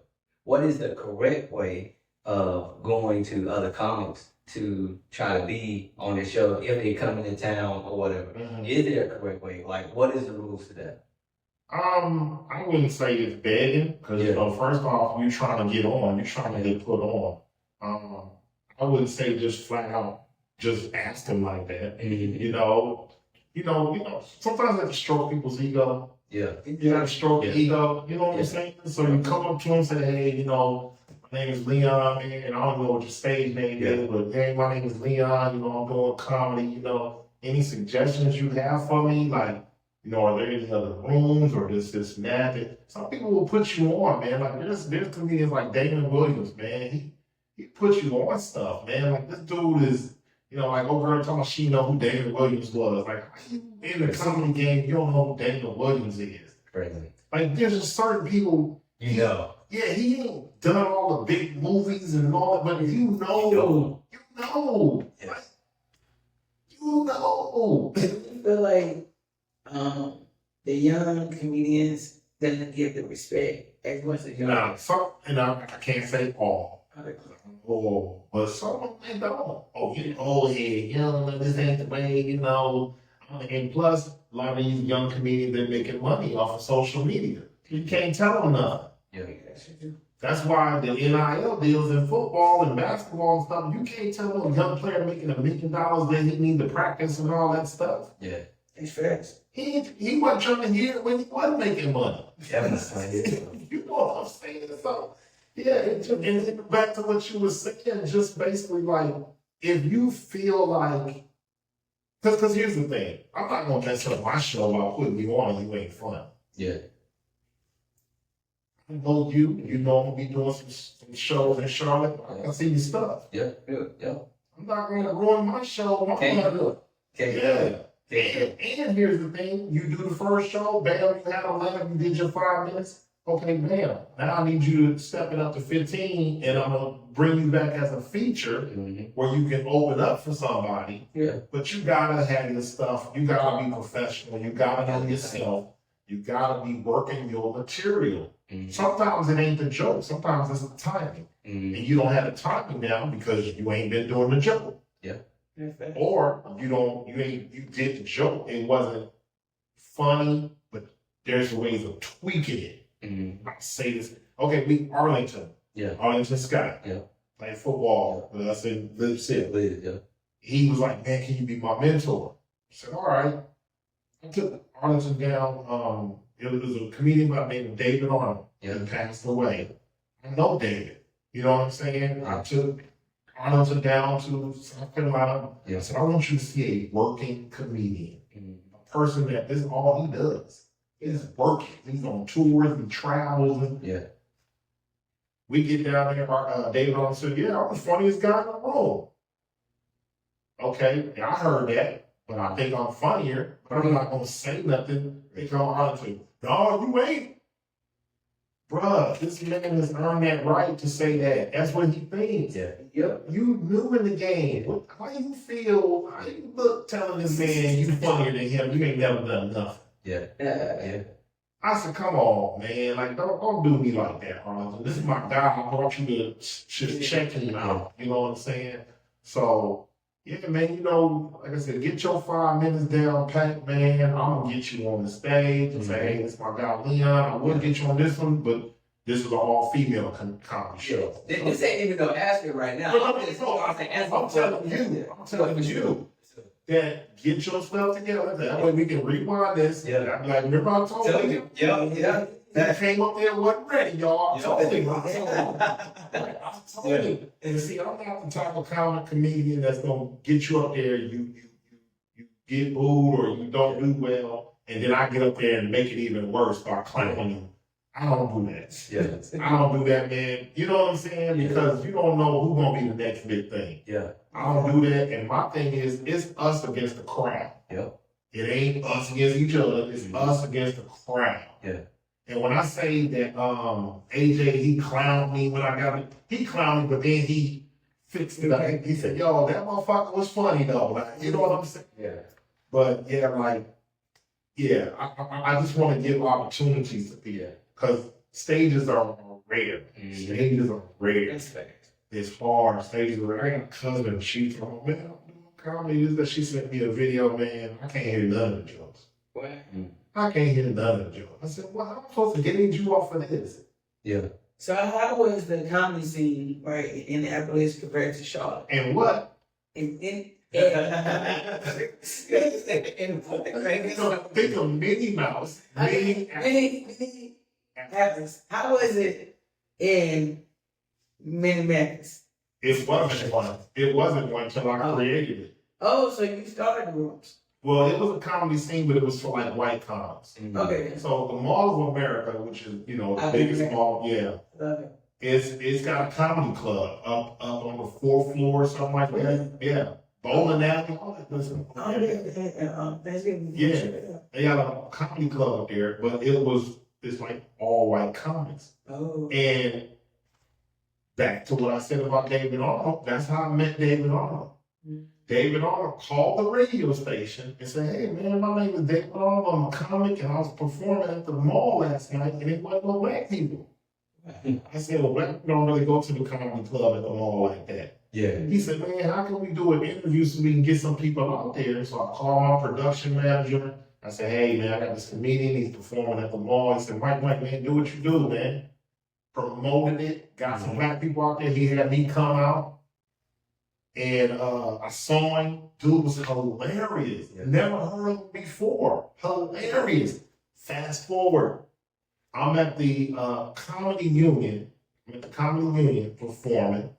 What is the correct way of going to other comics to try to be on the show if they're coming in town or whatever? Is there a correct way? Like, what is the rules to that? I wouldn't say it's begging, because, you know, first off, you're trying to get on, you're trying to get put on. I wouldn't say just flat out, just ask them like that. You know, sometimes you have to stroke people's ego. Yeah. You have to stroke the ego, you know what I'm saying? So you come up to them and say, hey, you know, my name is Leon, man, and I don't know what your stage name is, but hey, my name is Leon, you know, I'm doing comedy, you know, any suggestions you have for me, like, you know, are there any other rooms or this and that? Some people will put you on, man. Like there's comedians like Damon Williams, man. He puts you on stuff, man. Like this dude is, you know, like old girl talking about she know who Damon Williams was. Like in the comedy game, you don't know who Damon Williams is. Crazy. Like there's just certain people. You know. Yeah, he ain't done all the big movies and all that, but you know. Yeah. Like, you know. I feel like the young comedians doesn't get the respect as much as young. Nah, I can't say all. Oh, but some of them they don't. You know, this ain't the way, you know. And plus, a lot of these young comedians, they're making money off of social media. You can't tell them nothing. Yeah. That's why the NIL deals in football and basketball and stuff, you can't tell a young player making $1 million that he need to practice and all that stuff. Yeah. It's fast. He wasn't trying to hear it when he wasn't making money. Definitely. You know what I'm saying? So, yeah, and back to what you were saying, just basically like, if you feel like, because here's the thing, I'm not going to mess up my show by putting you on and you ain't fun. Yeah. I know you know I'm going to be doing some shows in Charlotte. I see your stuff. Yeah. I'm not going to ruin my show. Can't do it. And here's the thing, you do the first show, bam, you had 11, you did your 5 minutes. Okay, bam. Now I need you to step it up to 15, and I'm gonna bring you back as a feature where you can open up for somebody. Yeah. But you gotta have your stuff. You gotta be professional. You gotta know yourself. You gotta be working your material. Sometimes it ain't the joke. Sometimes it's the timing, and you don't have the timing now because you ain't been doing the joke. Yeah. Or you did the joke. It wasn't funny, but there's ways of tweaking it. I say this. Okay, Arlington. Yeah. Arlington Scott. Yeah. Playing football with us in Live City. Yeah. He was like, man, can you be my mentor? I said, all right. I took Arlington down. It was a comedian by the name of David Arnold. Yeah. He passed away. I know David. You know what I'm saying? I took Arlington down to South Carolina. Yeah. I said, I want you to see a working comedian. A person that this is all he does. He's working. He's on tours and travels. And we get down there. David Arnold said, yeah, I'm the funniest guy in the room. Okay, and I heard that. but I think I'm funnier, but I'm not gonna say nothing. They come on to, no, you ain't. Bruh, this man has earned that right to say that. That's what he thinks. Yeah. Yep. You new in the game. How you feel? How you look telling this man you funnier than him? You ain't never done nothing. Yeah. Yeah. I said, come on, man. Like, don't do me like that, Arnold. This is my guy. I want you to just check him out. You know what I'm saying? So, yeah, man, you know, like I said, get your 5 minutes down, Pat, man. I'm going to get you on the stage and say, hey, this is my guy, Leon. I would get you on this one, but this is an all-female comedy show. This ain't even no asking right now. I'm telling you. That get your stuff together. That way we can rewind this. Yeah. Like, remember I told you? Yeah. That came up there wasn't ready, y'all. I told you. And see, I'm not the type of comic comedian that's gonna get you up there. You get booed or you don't do well, and then I get up there and make it even worse by clowning you. I don't do that. Yeah. I don't do that, man. You know what I'm saying? Because you don't know who's gonna be the next big thing. Yeah. I don't do that. And my thing is, it's us against the crowd. Yep. It ain't us against each other. It's us against the crowd. Yeah. And when I say that AJ, he clowned me when I got it, he clowned me, but then he fixed it up. He said, yo, that motherfucker was funny though. Like, you know what I'm saying? Yeah. But yeah, like, yeah, I just want to give opportunities to people. Because stages are rare. Stages are rare. That's fact. It's hard. Stages are rare. I got a cousin, she's from, man, I'm doing comedy. That she sent me a video, man. I can't hear none of the jokes. What? I can't hear none of the jokes. I said, well, how am I supposed to get you off of this? Yeah. So how was the comedy scene, right, in Indianapolis compared to Charlotte? And what? In Think of Minnie Mouse. Minnie Happens. How was it in Minneapolis? It wasn't one. It wasn't one until I created it. Oh, so you started the rooms. Well, it was a comedy scene, but it was for like white comics. Okay. So the Mall of America, which is, you know, the biggest mall, it's got a comedy club up on the 4th floor or something like that. Yeah. Bowling alley, all that. Listen. They got a comedy club up there, but it's like all white comics. Oh. And back to what I said about David Arnold, that's how I met David Arnold. David Arnold called the radio station and said, hey man, my name is David Arnold, I'm a comic and I was performing at the mall last night and it wasn't no black people. I said, well, black people don't really go to the comedy club at the mall like that. Yeah. He said, man, how can we do an interview so we can get some people out there? So I called my production manager. I said, hey man, I got this comedian, he's performing at the mall. He said, Mike, man, do what you do, man. Promoted it, got some black people out there. He had me come out. And I saw him. Dude was hilarious. Never heard him before. Hilarious. Fast forward. I'm at the Comedy Union. I'm at the Comedy Union performing.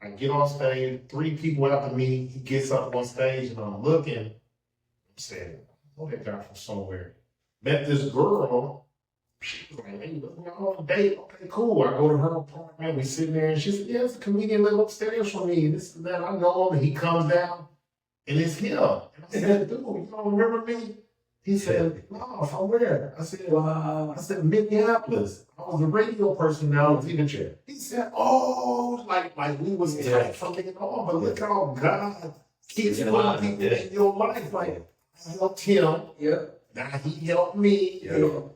I get on stage. 3 people after me. He gets up on stage and I'm looking. I'm saying, oh, that guy from somewhere. Met this girl. She was like, hey, we're on a date. Okay, cool. I go to her apartment. We sit there and she said, yeah, it's a comedian live upstairs from me. This and that. I know him. And he comes down and it's him. And I said, dude, you don't remember me? He said, no, from where? I said, wow. I said, Minneapolis. I was a radio person now in the chair. He said, oh, like we was tight from it on, but look how God keeps putting people in your life. Like, I helped him. Now he helped me. You know,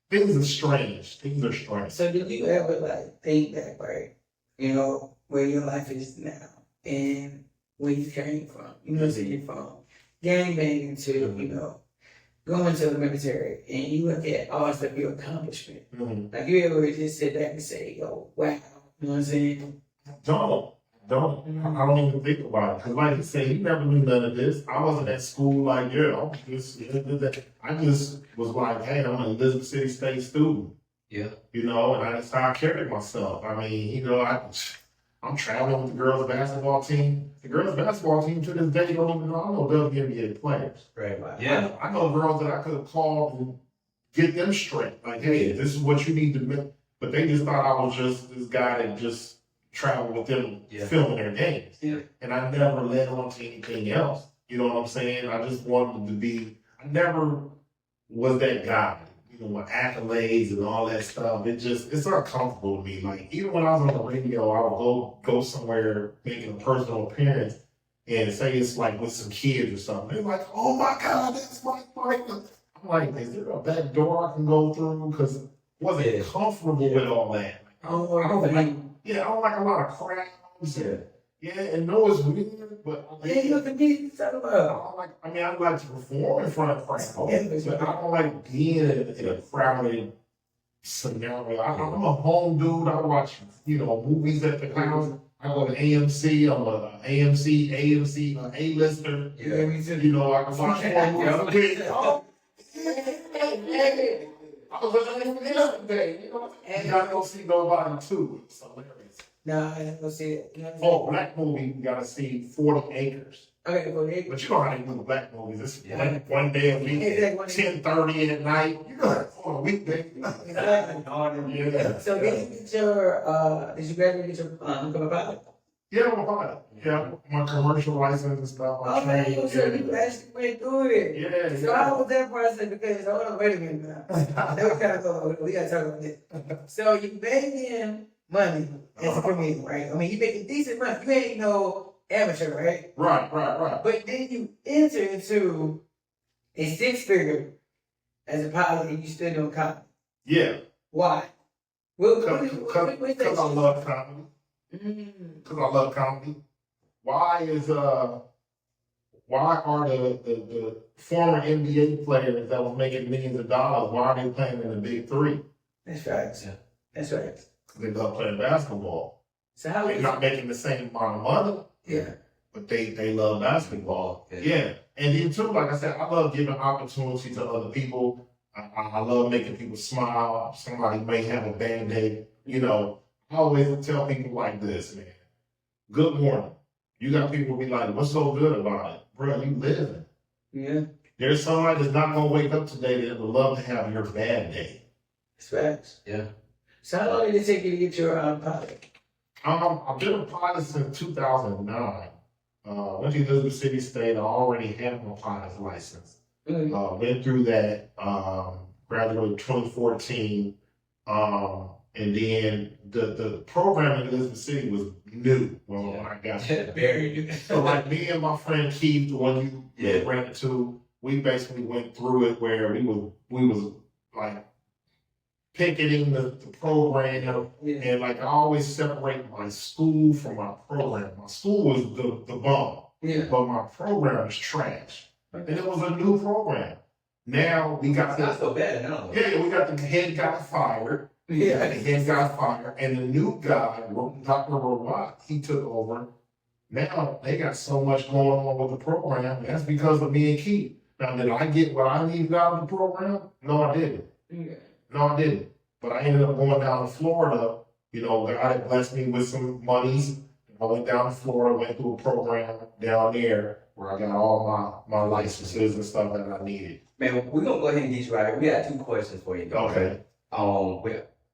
things are strange. Things are strange. So did you ever like think that, right? You know, where your life is now and where you came from. You know, so you're from gangbanging to, you know, going to the military and you look at all stuff, your accomplishment. Like you ever just sit back and say, yo, wow, you know what I'm saying? Don't. I don't even think about it. Because like you said, he never knew none of this. I wasn't at school like, I just was like, hey, I'm an Elizabeth City State student. Yeah. You know, and that's how I carried myself. I mean, you know, I'm traveling with the girls' basketball team. The girls' basketball team to this day don't even know I know WNBA players. Right. Yeah. I know girls that I could have called and get them straight. Like, hey, this is what you need to do. But they just thought I was just this guy that just traveled with them filming their games. Yeah. And I never led on to anything else. You know what I'm saying? I just wanted to be, I never was that guy, you know, with accolades and all that stuff. It's uncomfortable to me. Like, even when I was on the radio, I would go somewhere making a personal appearance and say it's like with some kids or something. They're like, oh my God, that's MikeMike. I'm like, is there a back door I can go through? Because I wasn't comfortable with all that. I don't like a lot of crowds. Yeah, and no, it's weird, but you can be talking about. I like to perform in front of crowds, but I don't like being in a crowded scenario. I'm a home dude. I watch, movies at the house. I go to AMC. I'm a AMC A-lister. Yeah, me too. I can watch more movies. I was looking for this yesterday. And I don't see nobody too. It's hilarious. No, I didn't go see it. Oh, black movie, you gotta see 40 Acres. Okay, 40 Acres. But you know how they do the black movies. It's one day a week, 10:30 at night. You know that's on a weekday. Exactly. Yeah. So did you graduate with your become a pilot? Yeah, I'm a pilot. Yeah, my commercial license and stuff. So you actually went through it. Yeah. So how was that process? Because hold on, wait a minute now. That was kind of cool. We gotta talk about this. So you made him money as a comedian, right? I mean, you making decent money. You ain't no amateur, right? Right. But then you enter into a six-figure as a pilot and you still doing comedy. Yeah. Why? Because I love comedy. Because I love comedy. Why are the former NBA players that was making millions of dollars, why are they playing in the big three? That's right. Yeah. That's right. They love playing basketball. So how They're not making the same amount of money. Yeah. But they love basketball. Yeah. And then too, like I said, I love giving opportunity to other people. I love making people smile. Somebody may have a bad day. I always tell people like this, man. Good morning. You got people be like, what's so good about it? Bro, you living. Yeah. There's somebody that's not going to wake up today that would love to have your bad day. That's facts. Yeah. So how long did it take you to get your pilot? I've been a pilot since 2009. Went to Elizabeth City State. I already had my pilot's license. Went through that. Graduated 2014. And then the program in Elizabeth City was new when I got there. Very new. So like me and my friend Keith, the one you ran into, we basically went through it where we was like picketing the program, and like I always separate my school from my program. My school was the bomb, but my program is trash, and it was a new program. Now we got not so bad now. Yeah, we got the head got fired. Yeah, the head got fired, and the new guy, Dr. Robot, he took over. Now they got so much going on with the program. That's because of me and Keith. Now, did I get what I needed out of the program? No, I didn't. No, I didn't. But I ended up going down to Florida. God had blessed me with some monies. I went down to Florida, went through a program down there where I got all my licenses and stuff that I needed. Man, we're going to go ahead and get you right. We got 2 questions for you. Okay.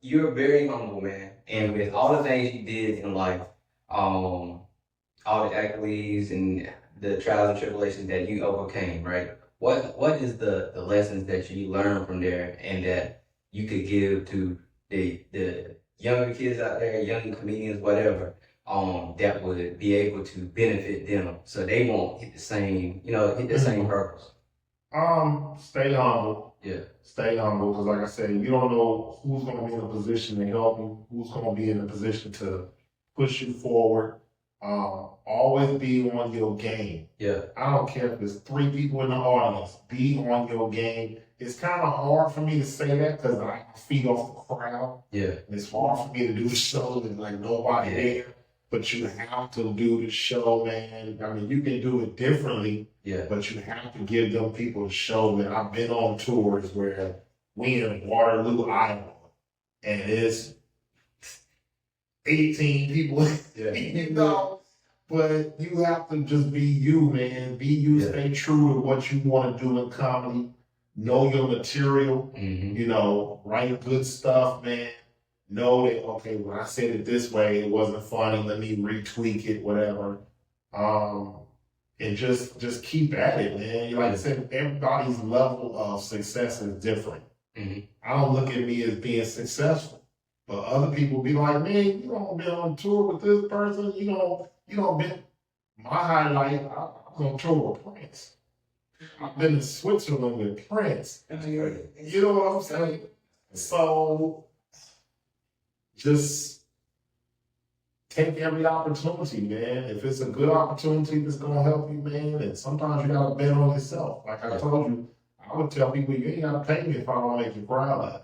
You're very humble, man. And with all the things you did in life, all the accolades and the trials and tribulations that you overcame, right? What is the lessons that you learned from there and that you could give to the younger kids out there, young comedians, whatever, that would be able to benefit them so they won't hit the same, same purpose? Stay humble. Yeah. Stay humble, because like I said, you don't know who's going to be in a position to help you, who's going to be in a position to push you forward. Always be on your game. Yeah. I don't care if there's 3 people in the audience. Be on your game. It's kind of hard for me to say that because I feed off the crowd. Yeah. And it's hard for me to do the show with like nobody there. But you have to do the show, man. I mean, you can do it differently. Yeah. But you have to give them people the show, man. I've been on tours where we in Waterloo, Iowa, and it's 18 people, but you have to just be you, man. Be you, stay true to what you want to do in comedy. Know your material, write good stuff, man. Know that, okay, when I said it this way, it wasn't funny. Let me retweak it, whatever. and just keep at it, man. Like I said, everybody's level of success is different. Mm-hmm. I don't look at me as being successful, but other people be like, man, you don't been on tour with this person, you don't been. My highlight, I was on tour with Prince. I've been in Switzerland with Prince. You know what I'm saying? So just take every opportunity, man. If it's a good opportunity that's gonna help you, man, and sometimes you gotta bet on yourself. Like I told you, I would tell people you ain't gotta pay me if I don't make you proud.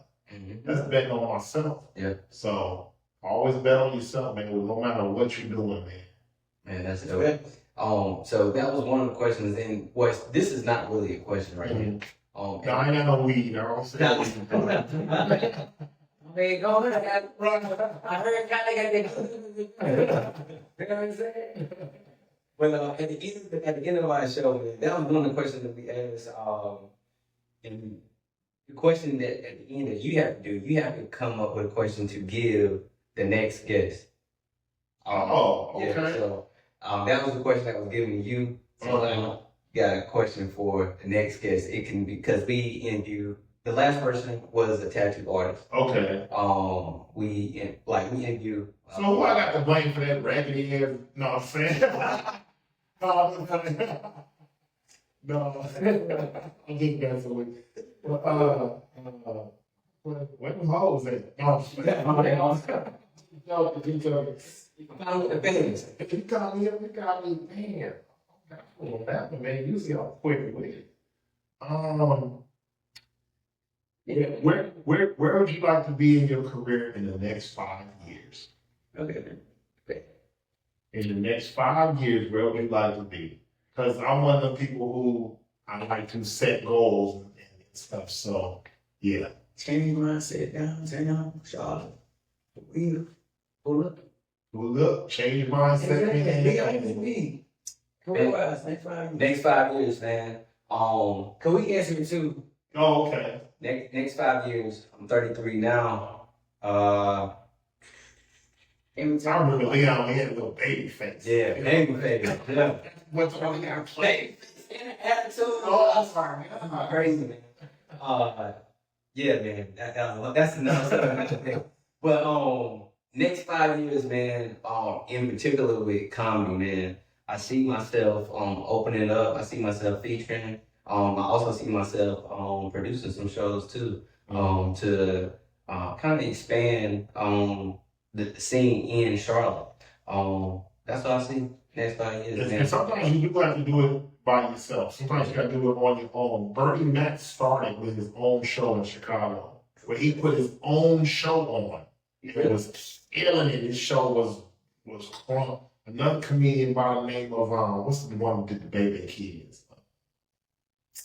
That's betting on myself. Yeah. So always bet on yourself, man, no matter what you're doing, man. Man, that's dope. So that was one of the questions, and this is not really a question right now. No, I ain't got no weed, you know what I'm saying? Hey, go ahead. I heard kind of got that. You know what I'm saying? Well, at the end of my show, man, that was one of the questions that we asked. And the question that at the end that you have to do, you have to come up with a question to give the next guest. Okay. Yeah, so that was the question that was given to you. So got a question for the next guest. It can be because we interview. The last person was a tattoo artist. Okay. We interview. So who I got to blame for that raggedy ass? No, I'm saying. No, I'm just messing with you. Where the hoes at? No, I'm saying. If you got me, man. That man, you see how quick with it. Yeah, where would you like to be in your career in the next 5 years? Okay. In the next 5 years, where would you like to be? Because I'm one of the people who I like to set goals and stuff. So yeah. Change mindset downtown, Charlotte. We pull up. Well, look, change your mindset. Next 5 years, man. Can we answer it too? Oh, okay. Next 5 years. I'm 33 now. I remember Leon, he had a little baby face. Yeah, baby face. Yeah. What's on there? Play. Attitude. Oh, I'm sorry. Crazy, man. Yeah, man. That's another thing. But next 5 years, man. In particular with comedy, man. I see myself opening up. I see myself featuring. I also see myself producing some shows too. To kind of expand the scene in Charlotte. That's what I see next 5 years. And sometimes you do have to do it by yourself. Sometimes you got to do it on your own. Bernie Mac started with his own show in Chicago, where he put his own show on. It was killing it. His show was crunk. Another comedian by the name of what's the one who did the Baby Kids?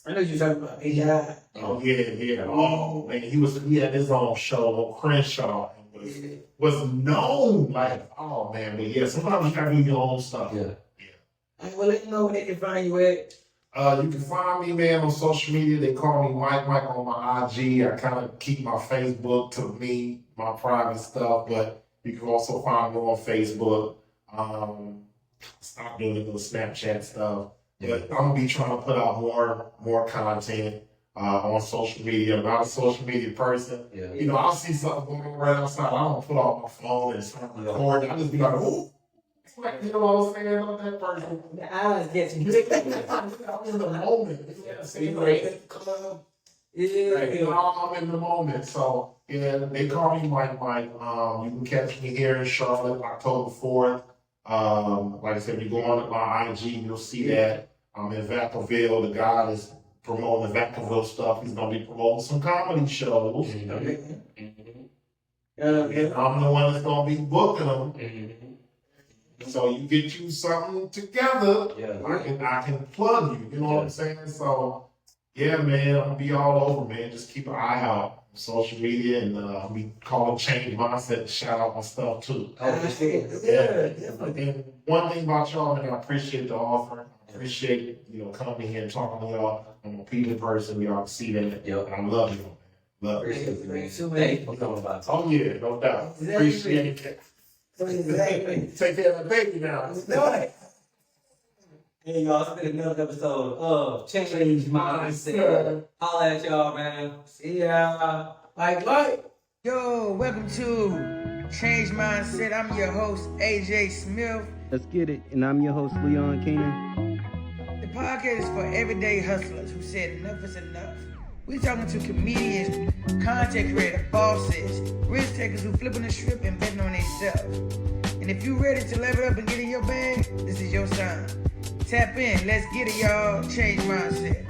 I know you're talking about AI. Oh yeah. Oh man, he had his own show on Crenshaw and was known like, oh man, but yeah, sometimes you gotta do your own stuff. Yeah. Well, let you know where they can find you at. You can find me, man, on social media. They call me MikeMike on my IG. I kind of keep my Facebook to me, my private stuff, but you can also find me on Facebook. Stop doing the little Snapchat stuff. But I'm gonna be trying to put out more content on social media. I'm not a social media person. Yeah. You know, I'll see something going on right outside. I don't pull out my phone and start recording. I just be like, ooh. You know what I'm saying? I'm that person. The eyes get you. I'm in the moment. See, right at the club. Yeah. Like, you know, I'm in the moment. So yeah, they call me MikeMike. You can catch me here in Charlotte, October 4th. Like I said, if you go on my IG, you'll see that. I'm in Vacaville. The guy is promoting the Vacaville stuff. He's gonna be promoting some comedy shows. Mm-hmm. And I'm the one that's gonna be booking them. Mm-hmm. So you get you something together. Yeah. I can plug you. You know what I'm saying? So yeah, man, I'm gonna be all over, man. Just keep an eye out on social media, and we call it Change Mindset to shout out my stuff too. Yeah. And one thing about y'all, man, I appreciate the offer. I appreciate coming here and talking to y'all. I'm a people person. Y'all can see that. Yep. And I love you, man. Love you. Appreciate you, man. Thank you for coming by. Oh yeah, no doubt. Exactly. Appreciate it. Exactly. Take care of the baby now. No. Hey y'all, it's been another episode of Change Mindset. Holla at y'all, man. See ya. Mike. Yo, welcome to Change Mindset. I'm your host, AJ Smith. Let's get it. And I'm your host, Leon Keenan. The podcast is for everyday hustlers who said enough is enough. We're talking to comedians, content creators, bosses, risk takers who flipping the script and betting on themselves. And if you're ready to level up and get in your bag, this is your sign. Tap in. Let's get it, y'all. Change Mindset.